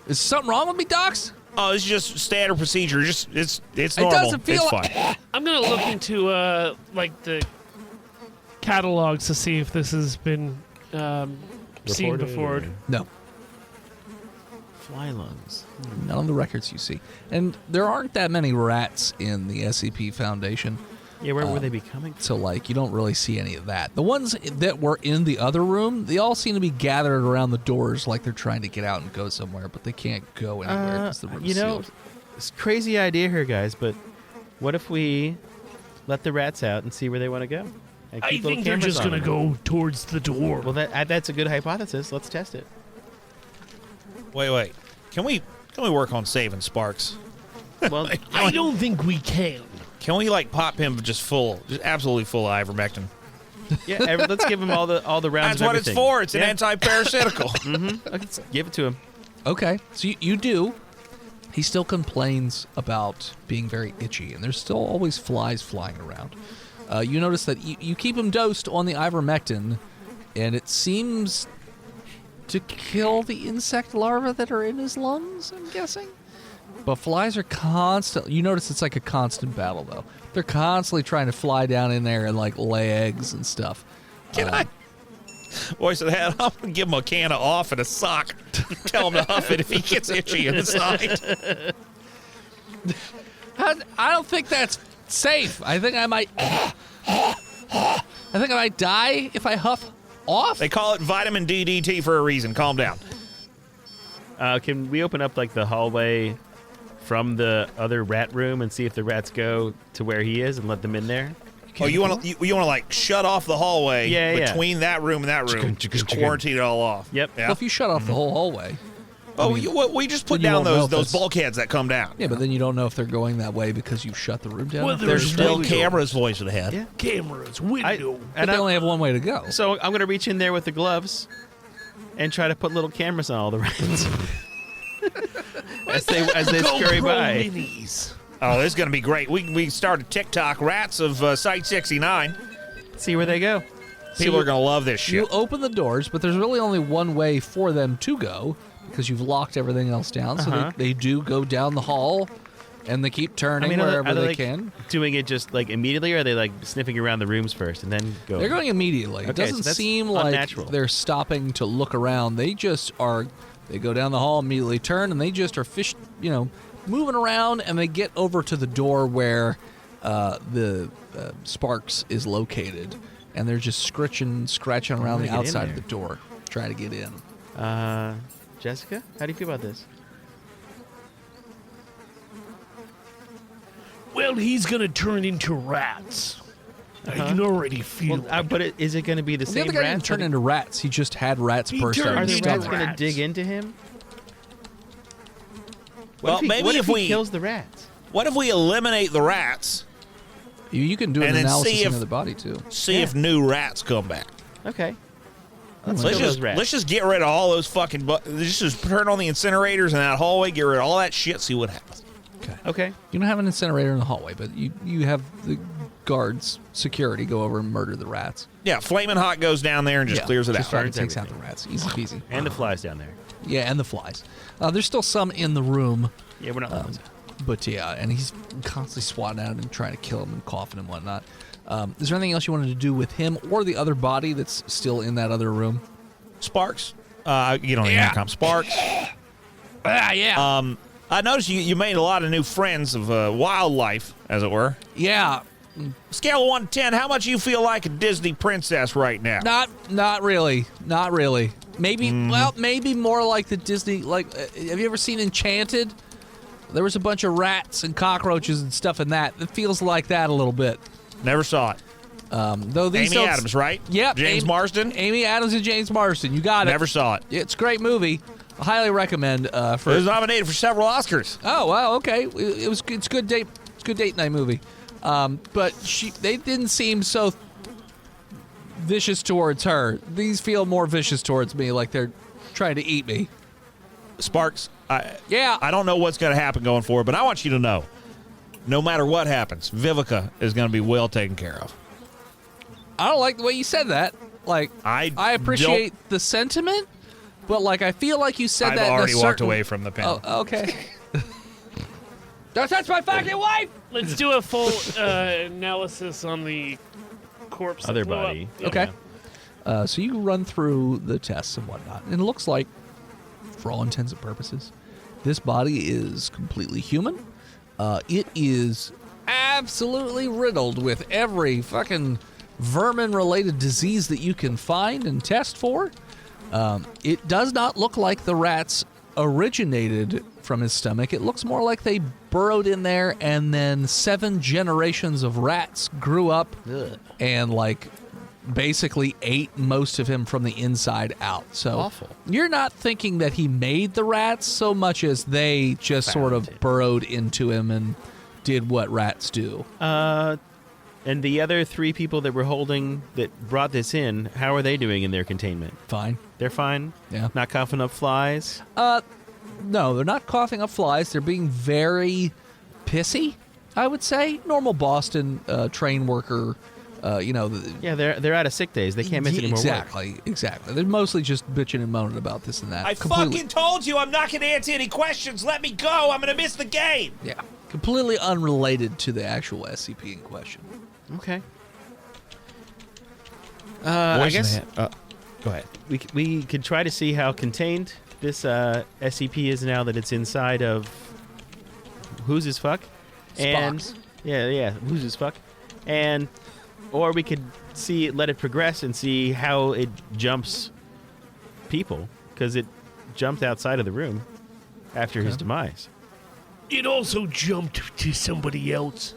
Is something wrong with me, Docs? Oh, it's just standard procedure. Just it's It normal. doesn't feel it's like- fine. I'm gonna look into like the catalogs to see if this has been seen Reported before. or- No. Fly lungs. None of the records you see. And there aren't that many rats in the SCP Foundation. Yeah, where would they be coming from? So, like, you don't really see any of that. The ones that were in the other room, they all seem to be gathered around the doors like they're trying to get out and go somewhere, but they can't go anywhere because the room's You know, sealed. it's a crazy idea here, guys, but what if we let the rats out and see where they want to go? And I keep little think they're cameras just on gonna them? go towards the door. Well, that's a good hypothesis. Let's test it. Wait. Can we work on saving Sparks? Well, I don't think we can. Can we like pop him just absolutely full of ivermectin? yeah, let's give him all the rounds. That's of what it's everything. for. It's an Yeah. anti-parasitical. Let's give it to him. Okay, so you do. He still complains about being very itchy, and there's still always flies flying around. You notice that you keep him dosed on the ivermectin, and it seems to kill the insect larvae that are in his lungs, I'm guessing. But flies are constant. You notice it's like a constant battle, though. They're constantly trying to fly down in there and like lay eggs and stuff. Can I? Voice of the head, I'm going to give him a can of off and a sock. Tell him to huff it if he gets itchy inside. I don't think that's safe. I think I might. I think I might die if I huff off. They call it vitamin DDT for a reason. Calm down. Can we open up like the hallway from the other rat room and see if the rats go to where he is and let them in there? Oh, you want to like shut off the hallway Yeah, yeah. between that room and that room? Just quarantine it all off. Yep. Yeah. Well, if you shut off the whole hallway. Oh, I mean, we just put then you down won't know if those that's- bulkheads that come down. Yeah, but then you don't know if they're going that way because you've shut the room down. Well, If there's they're Still windows. cameras, voice of the head. Yeah. Cameras, window. but they only have one way to go. So I'm gonna reach in there with the gloves and try to put little cameras on all the rats as they scurry GoPro by. minis. Oh, this is going to be great. We started TikTok rats of Site 69. See where they go. People are going to love this shit. You open the doors, but there's really only one way for them to go because you've locked everything else down. So Uh-huh. they do go down the hall, and they keep turning are wherever they like, can. doing it just like immediately, or are they like sniffing around the rooms first and then go? They're going immediately. It Okay, so doesn't that's seem like unnatural. they're stopping to look around. They just are. They go down the hall, immediately turn, and they just are moving around, and they get over to the door where the Sparks is located, and they're just scratching around the get in outside of there. the door, trying to get in. Jessica, how do you feel about this? Well, he's gonna turn into rats. I can already feel Well, it. but is it going to be the The same other guy rats? didn't turn into rats. He just had rats He burst out turned of Are his the rats into stomach. going to rats. dig into him? Well, maybe what if he we kills the rats. what if we eliminate the rats, You can do an And then analysis see in if- the body too. see Yeah. if new rats come back. Okay. Let's kill those just rats. let's just get rid of all those fucking. Just turn on the incinerators in that hallway. Get rid of all that shit. See what happens. Okay. You don't have an incinerator in the hallway, but you have the guards, security go over and murder the rats. Yeah, Flaming Hot goes down there and just clears it just out. fucking Burns takes out everything. the rats. Easy peasy. And the flies down there. Yeah, and the flies. There's still some in the room, Yeah, we're not. but yeah, and he's constantly swatting at him and trying to kill him and coughing and whatnot. Is there anything else you wanted to do with him or the other body that's still in that other room? Sparks. Get on the intercom. Sparks. Yeah. I noticed you made a lot of new friends of wildlife, as it were. Yeah. Scale of 1 to 10, how much you feel like a Disney princess right now? Not really. Not really. Maybe well, maybe more like the Disney. Like, have you ever seen Enchanted? There was a bunch of rats and cockroaches and stuff in that. It feels like that a little bit. Never saw it. Though these Amy don't- Adams, right? Yep. James Marsden? Amy Adams and James Marsden. You got it. Never saw it. It's a great movie. I highly recommend. It was nominated for several Oscars. Oh wow, okay. It's good date. It's a good date night movie. But they didn't seem so vicious towards her. These feel more vicious towards me, like they're trying to eat me. Sparks, I Yeah. don't know what's going to happen going forward, but I want you to know, no matter what happens, Vivica is going to be well taken care of. I don't like the way you said that. Like I appreciate the sentiment, but like I feel like you said I've that. in a already walked certain- away from the panel. Oh, okay. Don't touch my fucking wife. Let's do a full analysis on the corpse. that Other blew up. body. Yeah. Okay. So you run through the tests and whatnot, and it looks like, for all intents and purposes, this body is completely human. It is absolutely riddled with every fucking vermin-related disease that you can find and test for. It does not look like the rats originated from his stomach. It looks more like they burrowed in there and then 7 generations of rats grew up and like basically ate most of him from the inside out. So Awful. you're not thinking that he made the rats so much as they just sort of burrowed into him and did what rats do. And the other 3 people that were holding that brought this in, how are they doing in their containment? Fine. They're fine? Yeah. Not coughing up flies? No, they're not coughing up flies. They're being very pissy, I would say. Normal Boston train worker, Yeah, they're out of sick days. They can't miss any more work. Exactly. They're mostly just bitching and moaning about this and that. I fucking told you I'm not going to answer any questions. Let me go. I'm going to miss the game. Yeah. Completely unrelated to the actual SCP in question. Okay. I guess Go ahead. we could try to see how contained this SCP is now that it's inside of who's his fuck, and Spock's. yeah, who's his fuck, and or we could let it progress and see how it jumps people because it jumped outside of the room after his demise. It also jumped to somebody else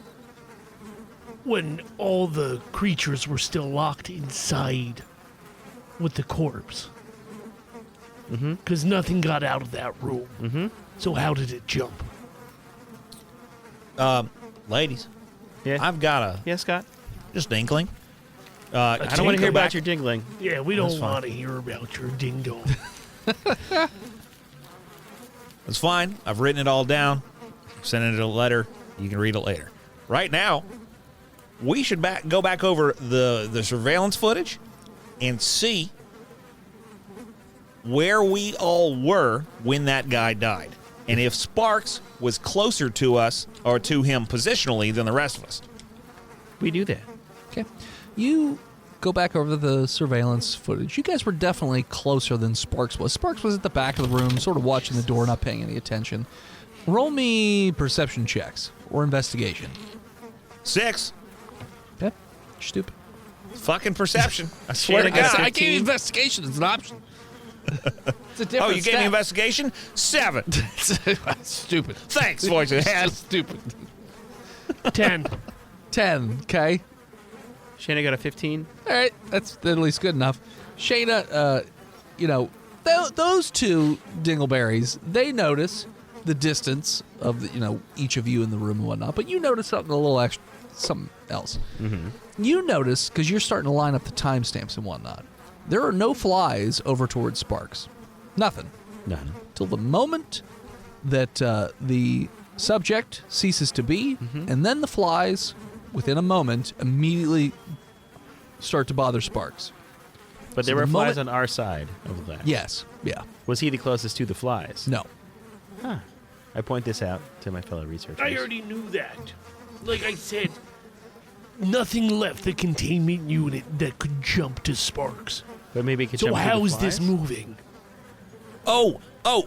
when all the creatures were still locked inside with the corpse. Because nothing got out of that room. Mm-hmm. So how did it jump? Ladies, Yeah. I've got Yeah, Scott. just an inkling. I don't want to hear about your jingling. Yeah, we That's don't fine. want to hear about your ding dong. It's fine. I've written it all down. Sent it a letter. You can read it later. Right now, we should go back over the surveillance footage and see where we all were when that guy died. And if Sparks was closer to us or to him positionally than the rest of us. We do that. Okay. You go back over the surveillance footage. You guys were definitely closer than Sparks was. Sparks was at the back of the room, sort of watching the door, not paying any attention. Roll me perception checks or investigation. 6. Yep. You're stupid. Fucking perception. I swear to Shannon got God. I gave you investigation as an option. It's a different Oh, you gave me stat. investigation? 7. Stupid. Thanks, voice of the head. Stupid. 10. 10, okay? Shanna got a 15. All right, that's at least good enough. Shayna, those 2 dingleberries, they notice the distance of each of you in the room and whatnot, but you notice something a little extra, something else. Mm-hmm. You notice, because you're starting to line up the timestamps and whatnot, there are no flies over towards Sparks. Nothing. None. Till the moment that the subject ceases to be, and then the flies, within a moment, immediately start to bother Sparks. But So there were the flies moment- on our side of that. Yes. Yeah. Was he the closest to the flies? No. I point this out to my fellow researchers. I already knew that. Like I said, nothing left the containment unit that could jump to Sparks. But maybe it could So jump through how the is this flies? moving? Oh,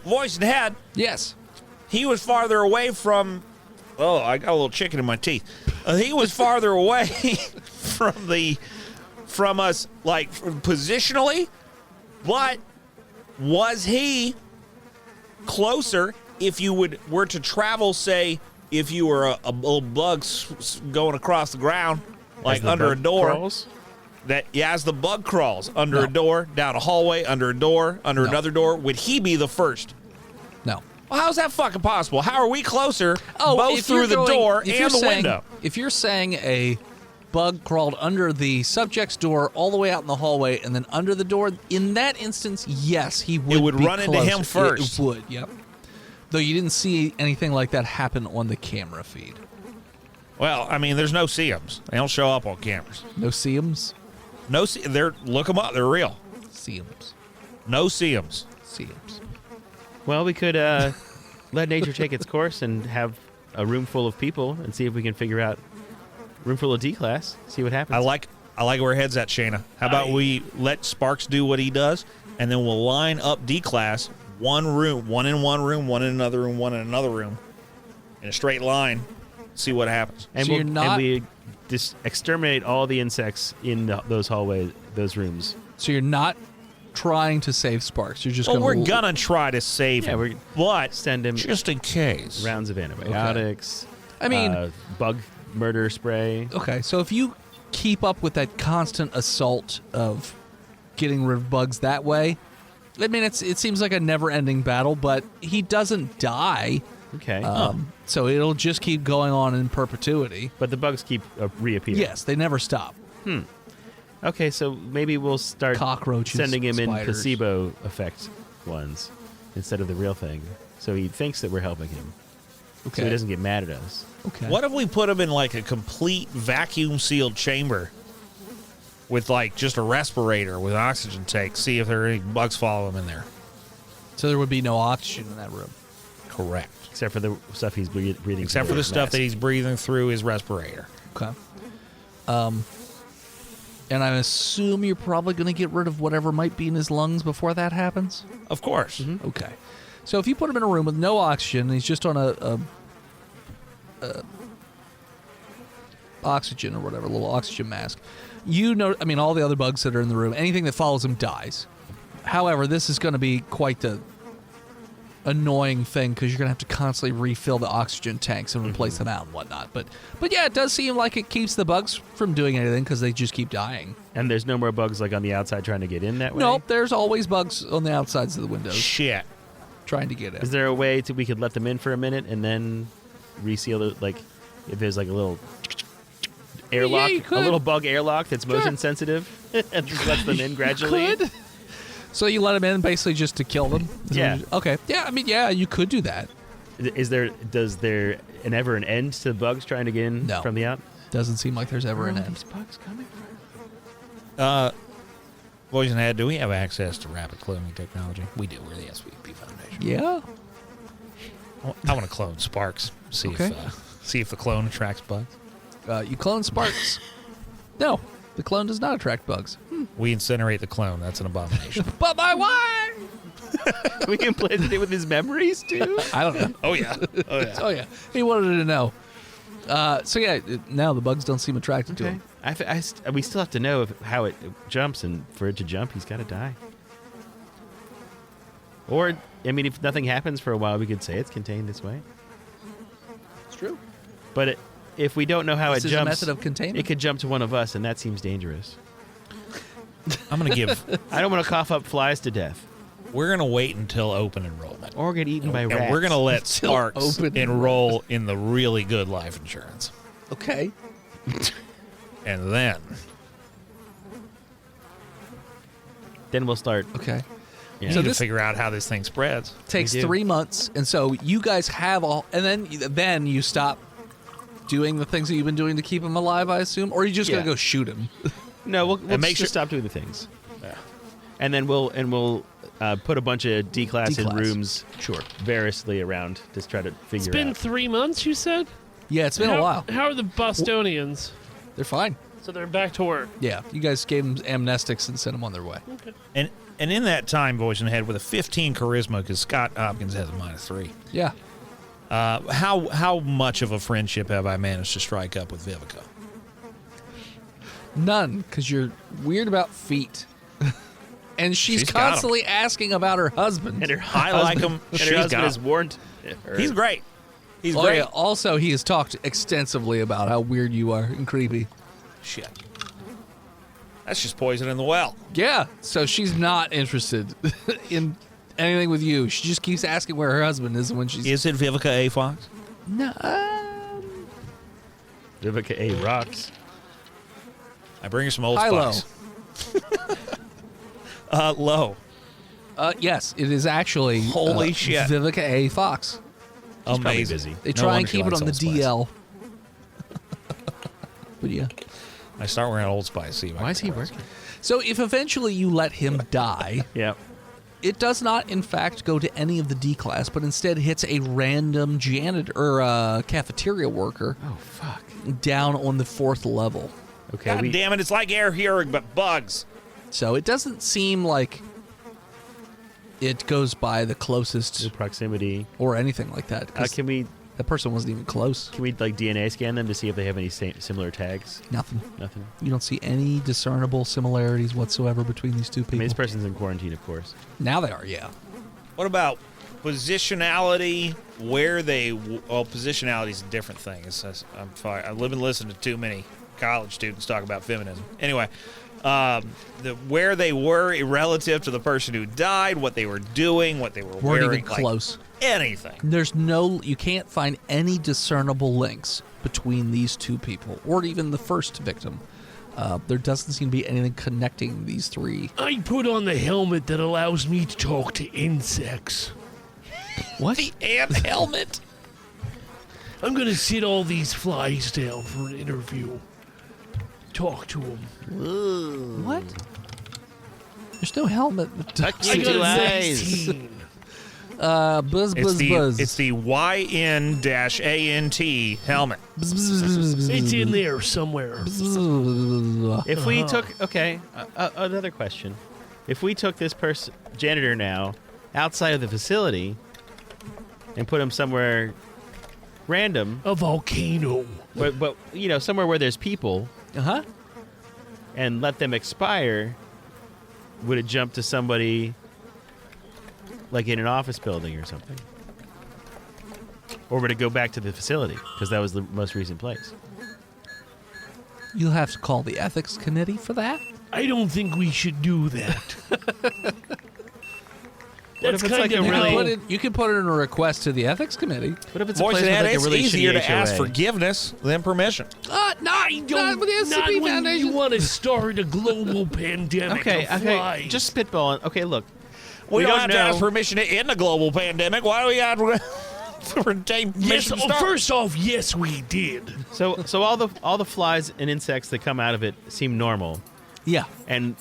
voice of the head. Yes. He was farther away from. Oh, I got a little chicken in my teeth. He was farther away from us, like positionally. But was he closer if you were to travel, say, if you were a little bug going across the ground, like the under a bug door, crawls? as the bug crawls under a door, down a hallway, under a door, under another door, would he be the first? No. Well, how's that fucking possible? How are we closer both if through you're the going- door if you're and the saying- window? If you're saying a bug crawled under the subject's door all the way out in the hallway and then under the door, in that instance, yes, he would. It would be run into him closer. first. It would. Yep. Though you didn't see anything like that happen on the camera feed. Well, I mean, there's no seeums. They don't show up on cameras. No seams. Look them up. They're real. Seams. No seeums. Seams. Well, we could let nature take its course and have a room full of people and see if we can figure out room full of D-class. See what happens. I like where your head's at, Shayna. How about we let Sparks do what he does, and then we'll line up D-class, one room, one in one room, one in another room, one in another room, in a straight line. See what happens. And So we'll, you're not- and we just exterminate all the insects in those hallways, those rooms. So you're not trying to save Sparks. You're just Well, going we're gonna try to save him. we're but send him just in case. rounds of antibiotics. I mean- bug murder spray. Okay, so if you keep up with that constant assault of getting rid of bugs that way, I mean, it seems like a never-ending battle, but he doesn't die, Okay. so it'll just keep going on in perpetuity. But the bugs keep reappearing. Yes, they never stop. Okay, so maybe we'll start Cockroaches, sending him in spiders. placebo effect ones instead of the real thing. So he thinks that we're helping him. Okay. So he doesn't get mad at us. Okay. What if we put him in like a complete vacuum-sealed chamber with like just a respirator with an oxygen tank? See if there are any bugs follow him in there. So there would be no oxygen in that room. Correct. Except for the stuff he's breathing Except for through the his stuff mask. that he's breathing through his respirator. Okay. And I assume you're probably going to get rid of whatever might be in his lungs before that happens? Of course. Okay. So if you put him in a room with no oxygen, and he's just on a oxygen or whatever, a little oxygen mask, all the other bugs that are in the room, anything that follows him dies. However, this is going to be quite the annoying thing because you're going to have to constantly refill the oxygen tanks and replace them out and whatnot. But yeah, it does seem like it keeps the bugs from doing anything because they just keep dying. And there's no more bugs like on the outside trying to get in that way? Nope, there's always bugs on the outsides of the windows Shit. trying to get in. Is there a way we could let them in for a minute and then reseal it? Like, if there's like a little airlock, you a could. little bug airlock that's motion sensitive and just lets them in gradually? Could. So you let them in basically just to kill them? Yeah. Okay. Yeah, I mean, yeah, you could do that. Does there ever an end to bugs trying to get in No. from the out? Doesn't seem like there's ever an end. Bugs coming from? Boys and Head, do we have access to rapid cloning technology? We do. We're the SVP Foundation. Yeah. I want to clone Sparks. See if the clone attracts bugs. You clone Sparks. No, the clone does not attract bugs. We incinerate the clone. That's an abomination. But my wife! We implanted it with his memories too? I don't know. Oh yeah. Oh yeah. Oh, yeah. He wanted to know. So, yeah, now the bugs don't seem attracted to Okay. him. We still have to know how it jumps, and for it to jump, he's got to die. Or, I mean, if nothing happens for a while, we could say it's contained this way. It's true. But if we don't know how This it is a jumps, method of containment. it could jump to one of us, and that seems dangerous. I'm gonna give. I don't want to cough up flies to death, We're gonna wait until open enrollment, or get eaten by rats. and we're gonna let Until Sparks open enroll in the really good life insurance, Okay. and then Then we'll start. Okay. we Yeah. So need this- to figure out how this thing spreads. Takes We do. 3 months, and so you guys have all, and then you stop doing the things that you've been doing to keep him alive, I assume, or are you just Yeah. gonna go shoot him? No, we'll And make just sure- stop doing the things. And then we'll put a bunch of D-class in D-class. rooms Sure. variously around to try to It's figure been out. 3 months, you said? Yeah, it's been a while. How are the Bostonians? They're fine. So they're back to work. Yeah, you guys gave them amnestics and sent them on their way. And in that time, Boys and Head, with a 15 charisma, because Scott Hopkins has a -3. Yeah. How much of a friendship have I managed to strike up with Vivica? None, because you're weird about feet. and she's She's got 'em. constantly asking about her husband. And her I like him. And her She's husband got has him. warned her. He's great. He's Oh, great. yeah. Also, he has talked extensively about how weird you are and creepy. Shit. That's just poison in the well. Yeah, so she's not interested in anything with you. She just keeps asking where her husband is when she's. Is it Vivica A. Fox? No. Vivica A. rocks. I bring her some Old High low. Spice. Low. Yes, it is actually. Holy shit. Vivica A. Fox. She's probably Amazing. busy. They No try and wonder she keep it likes on the Old Spice. DL. But yeah. I start wearing Old Spice. See, Why is he working? So if eventually you let him die, Yeah. it does not, in fact, go to any of the D class, but instead hits a random janitor or cafeteria worker Oh, fuck. down on the 4th level. Okay, God damn it! It's like air hearing, but bugs. So it doesn't seem like it goes by the closest the proximity. or anything like that. 'Cause Can we that person wasn't even close. like DNA scan them to see if they have any similar tags? Nothing. Nothing. You don't see any discernible similarities whatsoever between these two I people. mean, this person's in quarantine, of course. Now they are, yeah. What about positionality? Where they? Well, positionality is a different thing. I'm fine. I've been listening to too many college students talk about feminism. Anyway, where they were relative to the person who died, what they were doing, what they were Weren't wearing, even close. anything. You can't find any discernible links between these two people, or even the first victim. There doesn't seem to be anything connecting these three. I put on the helmet that allows me to talk to insects. What? The ant helmet. I'm gonna sit all these flies down for an interview. Talk to them. What? There's no helmet. I got a 19. Buzz, buzz, buzz. It's the YN-ANT helmet. It's in there somewhere. If we took another question, if we took this janitor now outside of the facility and put him somewhere random, A volcano. but somewhere where there's people, Uh-huh. and let them expire, would it jump to somebody like in an office building or something? Or would it go back to the facility because that was the most recent place? You'll have to call the ethics committee for that. I don't think we should do that. That's if it's kind like a of really- how- You can put in a request to the ethics committee. What if it's Voice a place and with like a it's really easier shitty to ask HOA? forgiveness than permission. Not with the Not SCP when Foundation. you want to start a global pandemic Okay, of okay, flies. just spitballing. Okay, look, We don't don't have to know. ask permission to end a global pandemic. Why do we have to retain yes. permission to start? First off, yes, we did. so all the flies and insects that come out of it seem normal, Yeah. and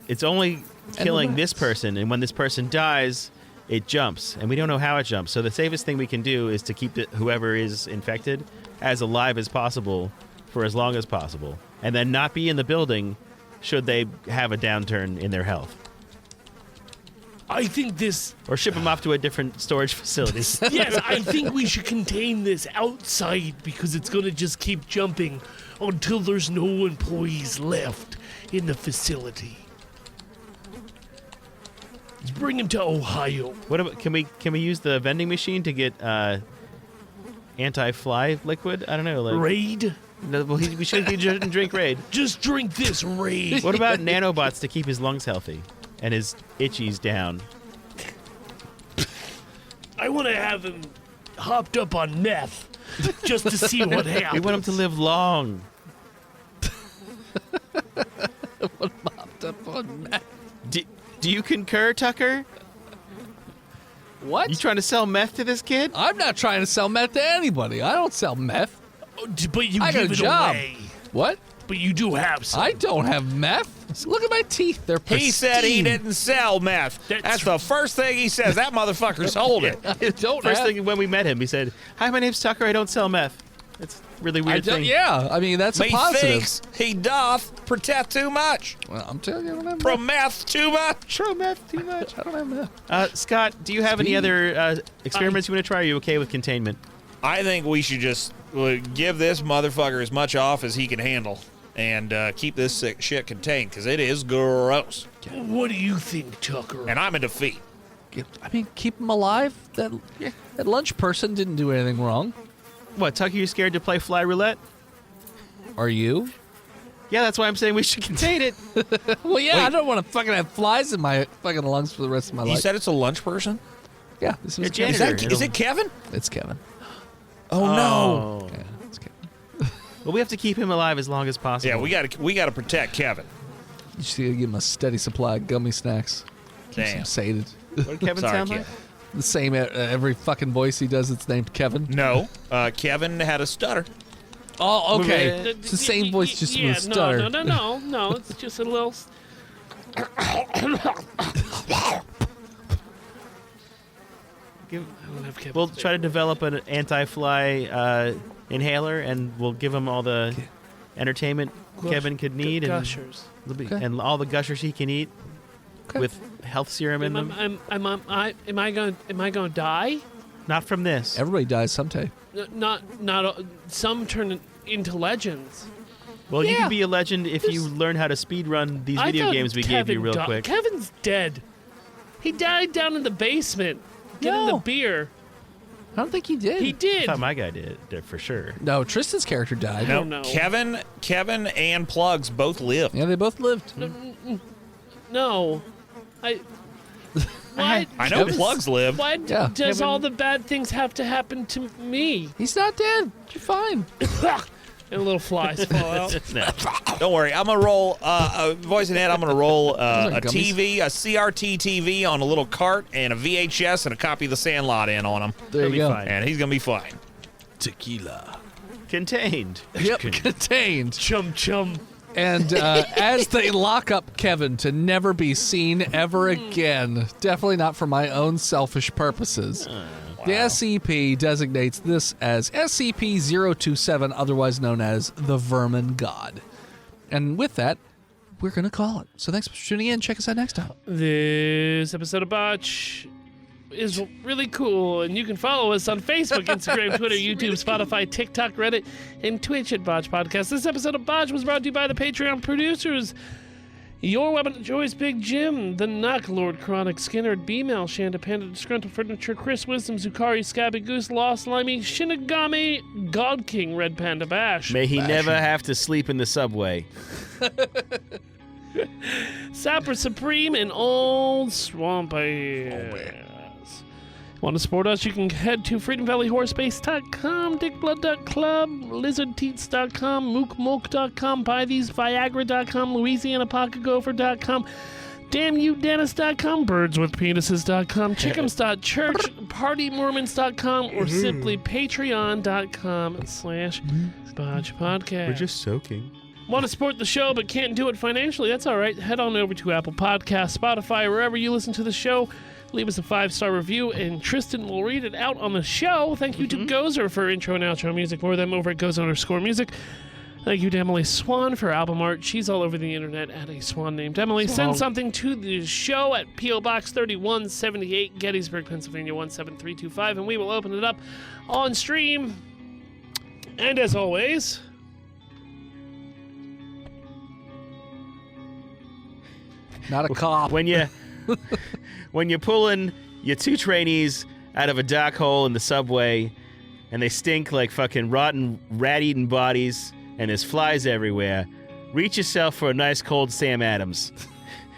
it's only killing this rats. person, and when this person dies, it jumps, and we don't know how it jumps. So the safest thing we can do is to keep whoever is infected as alive as possible for as long as possible, and then not be in the building should they have a downturn in their health, I think this. or ship them off to a different storage facility. Yes, I think we should contain this outside because it's going to just keep jumping until there's no employees left in the facility. Let's bring him to Ohio. What about, can we use the vending machine to get anti-fly liquid? I don't know. Like, Raid? no, well, we shouldn't drink Raid. Just drink this Raid. What about nanobots to keep his lungs healthy and his itchies down? I want to have him hopped up on meth just to see what happens. We want him to live long. Do you concur, Tucker? What? You trying to sell meth to this kid? I'm not trying to sell meth to anybody. I don't sell meth. But you I got give a it job. away. What? But you do have some. I don't have meth. Look at my teeth. They're pristine. He said he didn't sell meth. That's the first thing he says. That motherfucker sold it. I don't First have. thing when we met him, he said, "Hi, my name's Tucker. I don't sell meth." It's a really I weird don't, thing. yeah, I mean that's a positive. Methinks he doth protect too much. Well, I'm telling you, I don't have From meth. meth too much. Meth too much. I don't have meth. Scott, do you have any Speed. other experiments you want to try? Are you okay with containment? I think we should just give this motherfucker as much off as he can handle and keep this shit contained, because it is gross. What do you think, Tucker? And I'm in defeat. I mean, keep him alive. That lunch person didn't do anything wrong. What, Tucker, you scared to play fly roulette? Are you? Yeah, that's why I'm saying we should contain it. Well, yeah, I don't want to fucking have flies in my fucking lungs for the rest of my life. You said it's a lunch person? Yeah, this was Your Kevin. janitor. Is it Kevin? It's Kevin. Oh, no. Yeah, it's Kevin. Well, we have to keep him alive as long as possible. Yeah, we gotta protect Kevin. You just gotta give him a steady supply of gummy snacks. Keeps him Damn. sated. What did Kevin Sorry, sound like? Kevin. The same every fucking voice he does. It's named Kevin. No, Kevin had a stutter. Oh, okay. The- It's the same voice, just yeah, with a stutter. No. It's just a little. I don't have Kevin's We'll face. try to develop an anti-fly inhaler, and we'll give him all the entertainment Kevin could need, and, Gushers. and all the gushers he can eat Okay. with health serum in them. Am I going to die? Not from this. Everybody dies someday. Not some turn into legends. Well, you Yeah. can be a legend if you There's- learn how to speed run these I video thought games we gave Kevin you real quick. Kevin's dead. He died down in the basement getting the No. beer. I don't think he did. He I did. thought my guy did for sure. No, Tristan's character died. I don't know. Kevin and Plugs both lived. Yeah, they both lived. No. Why? I know Kevin's- Plugs lived. Why Yeah. does all the bad things have to happen to me? He's not dead. You're fine. And little flies fall out. No. Don't worry, I'm gonna roll voice and head. I'm gonna roll are a gummies. TV, a CRT TV on a little cart, and a VHS and a copy of The Sandlot in on him, There He'll you be go. fine. and he's gonna be fine. Tequila. Contained. Yep, contained. Chum chum. And as they lock up Kevin to never be seen ever again, definitely not for my own selfish purposes. The SCP designates this as SCP-027, otherwise known as the Vermin God. And with that, we're going to call it. So thanks for tuning in. Check us out next time. This episode of Botch is really cool, and you can follow us on Facebook, Instagram, Twitter, YouTube, Spotify, TikTok, Reddit, and Twitch at Botch Podcast. This episode of Botch was brought to you by the Patreon producers: Your Weapon of Choice, Big Jim, The Knock, Lord Chronic, Skinner, B-Mail, Shanda Panda, Disgruntled Furniture, Chris Wisdom, Zukari, Scabby Goose, Lost Limey, Shinigami, God King, Red Panda Bash, May he never have to sleep in the subway. Sapper Supreme, and Old Swampy. Want to support us? You can head to freedomvalleyhorsebase.com, dickblood.club, lizardteats.com, mookmolk.com, buytheseviagra.com, louisianapocketgopher.com, damnyoudennis.com, birdswithpenises.com, chickums.church, partymormons.com, or simply patreon.com/Botch Podcast. We're just soaking. Want to support the show but can't do it financially? That's all right. Head on over to Apple Podcasts, Spotify, wherever you listen to the show. Leave us a 5-star review, and Tristan will read it out on the show. Thank you to Gozer for intro and outro music. More of them over at Gozer_music. Thank you to Emily Swan for album art. She's all over the internet at a swan named Emily. Send something to the show at P.O. Box 3178, Gettysburg, Pennsylvania 17325, and we will open it up on stream. And as always... Not a cop. When you're pulling your two trainees out of a dark hole in the subway, and they stink like fucking rotten, rat-eaten bodies, and there's flies everywhere, reach yourself for a nice cold Sam Adams,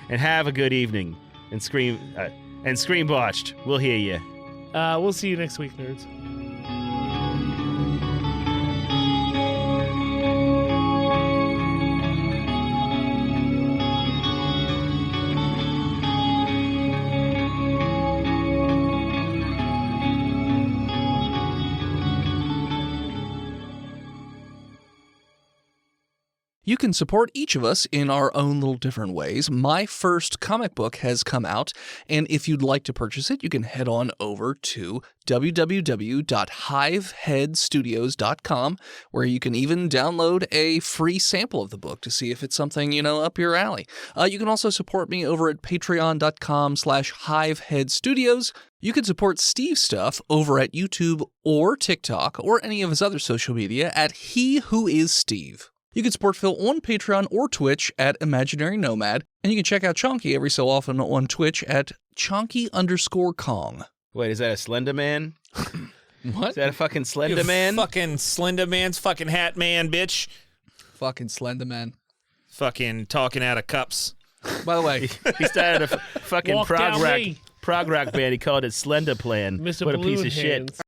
and have a good evening. And scream botched. We'll hear you. we'll see you next week, nerds. You can support each of us in our own little different ways. My first comic book has come out, and if you'd like to purchase it, you can head on over to www.hiveheadstudios.com, where you can even download a free sample of the book to see if it's something, up your alley. You can also support me over at patreon.com/hiveheadstudios. You can support Steve's stuff over at YouTube or TikTok or any of his other social media at He Who Is Steve. You can support Phil on Patreon or Twitch at Imaginary Nomad, and you can check out Chonky every so often on Twitch at Chonky_Kong. Wait, is that a Slender Man? What? Is that a fucking Slender Man? Fucking Slender Man's fucking hat man, bitch. Fucking Slenderman. Fucking talking out of cups. By the way, He started a fucking Walk prog down rock me. band. He called it Slender Plan. Mr. What a Balloon piece of shit. Hands.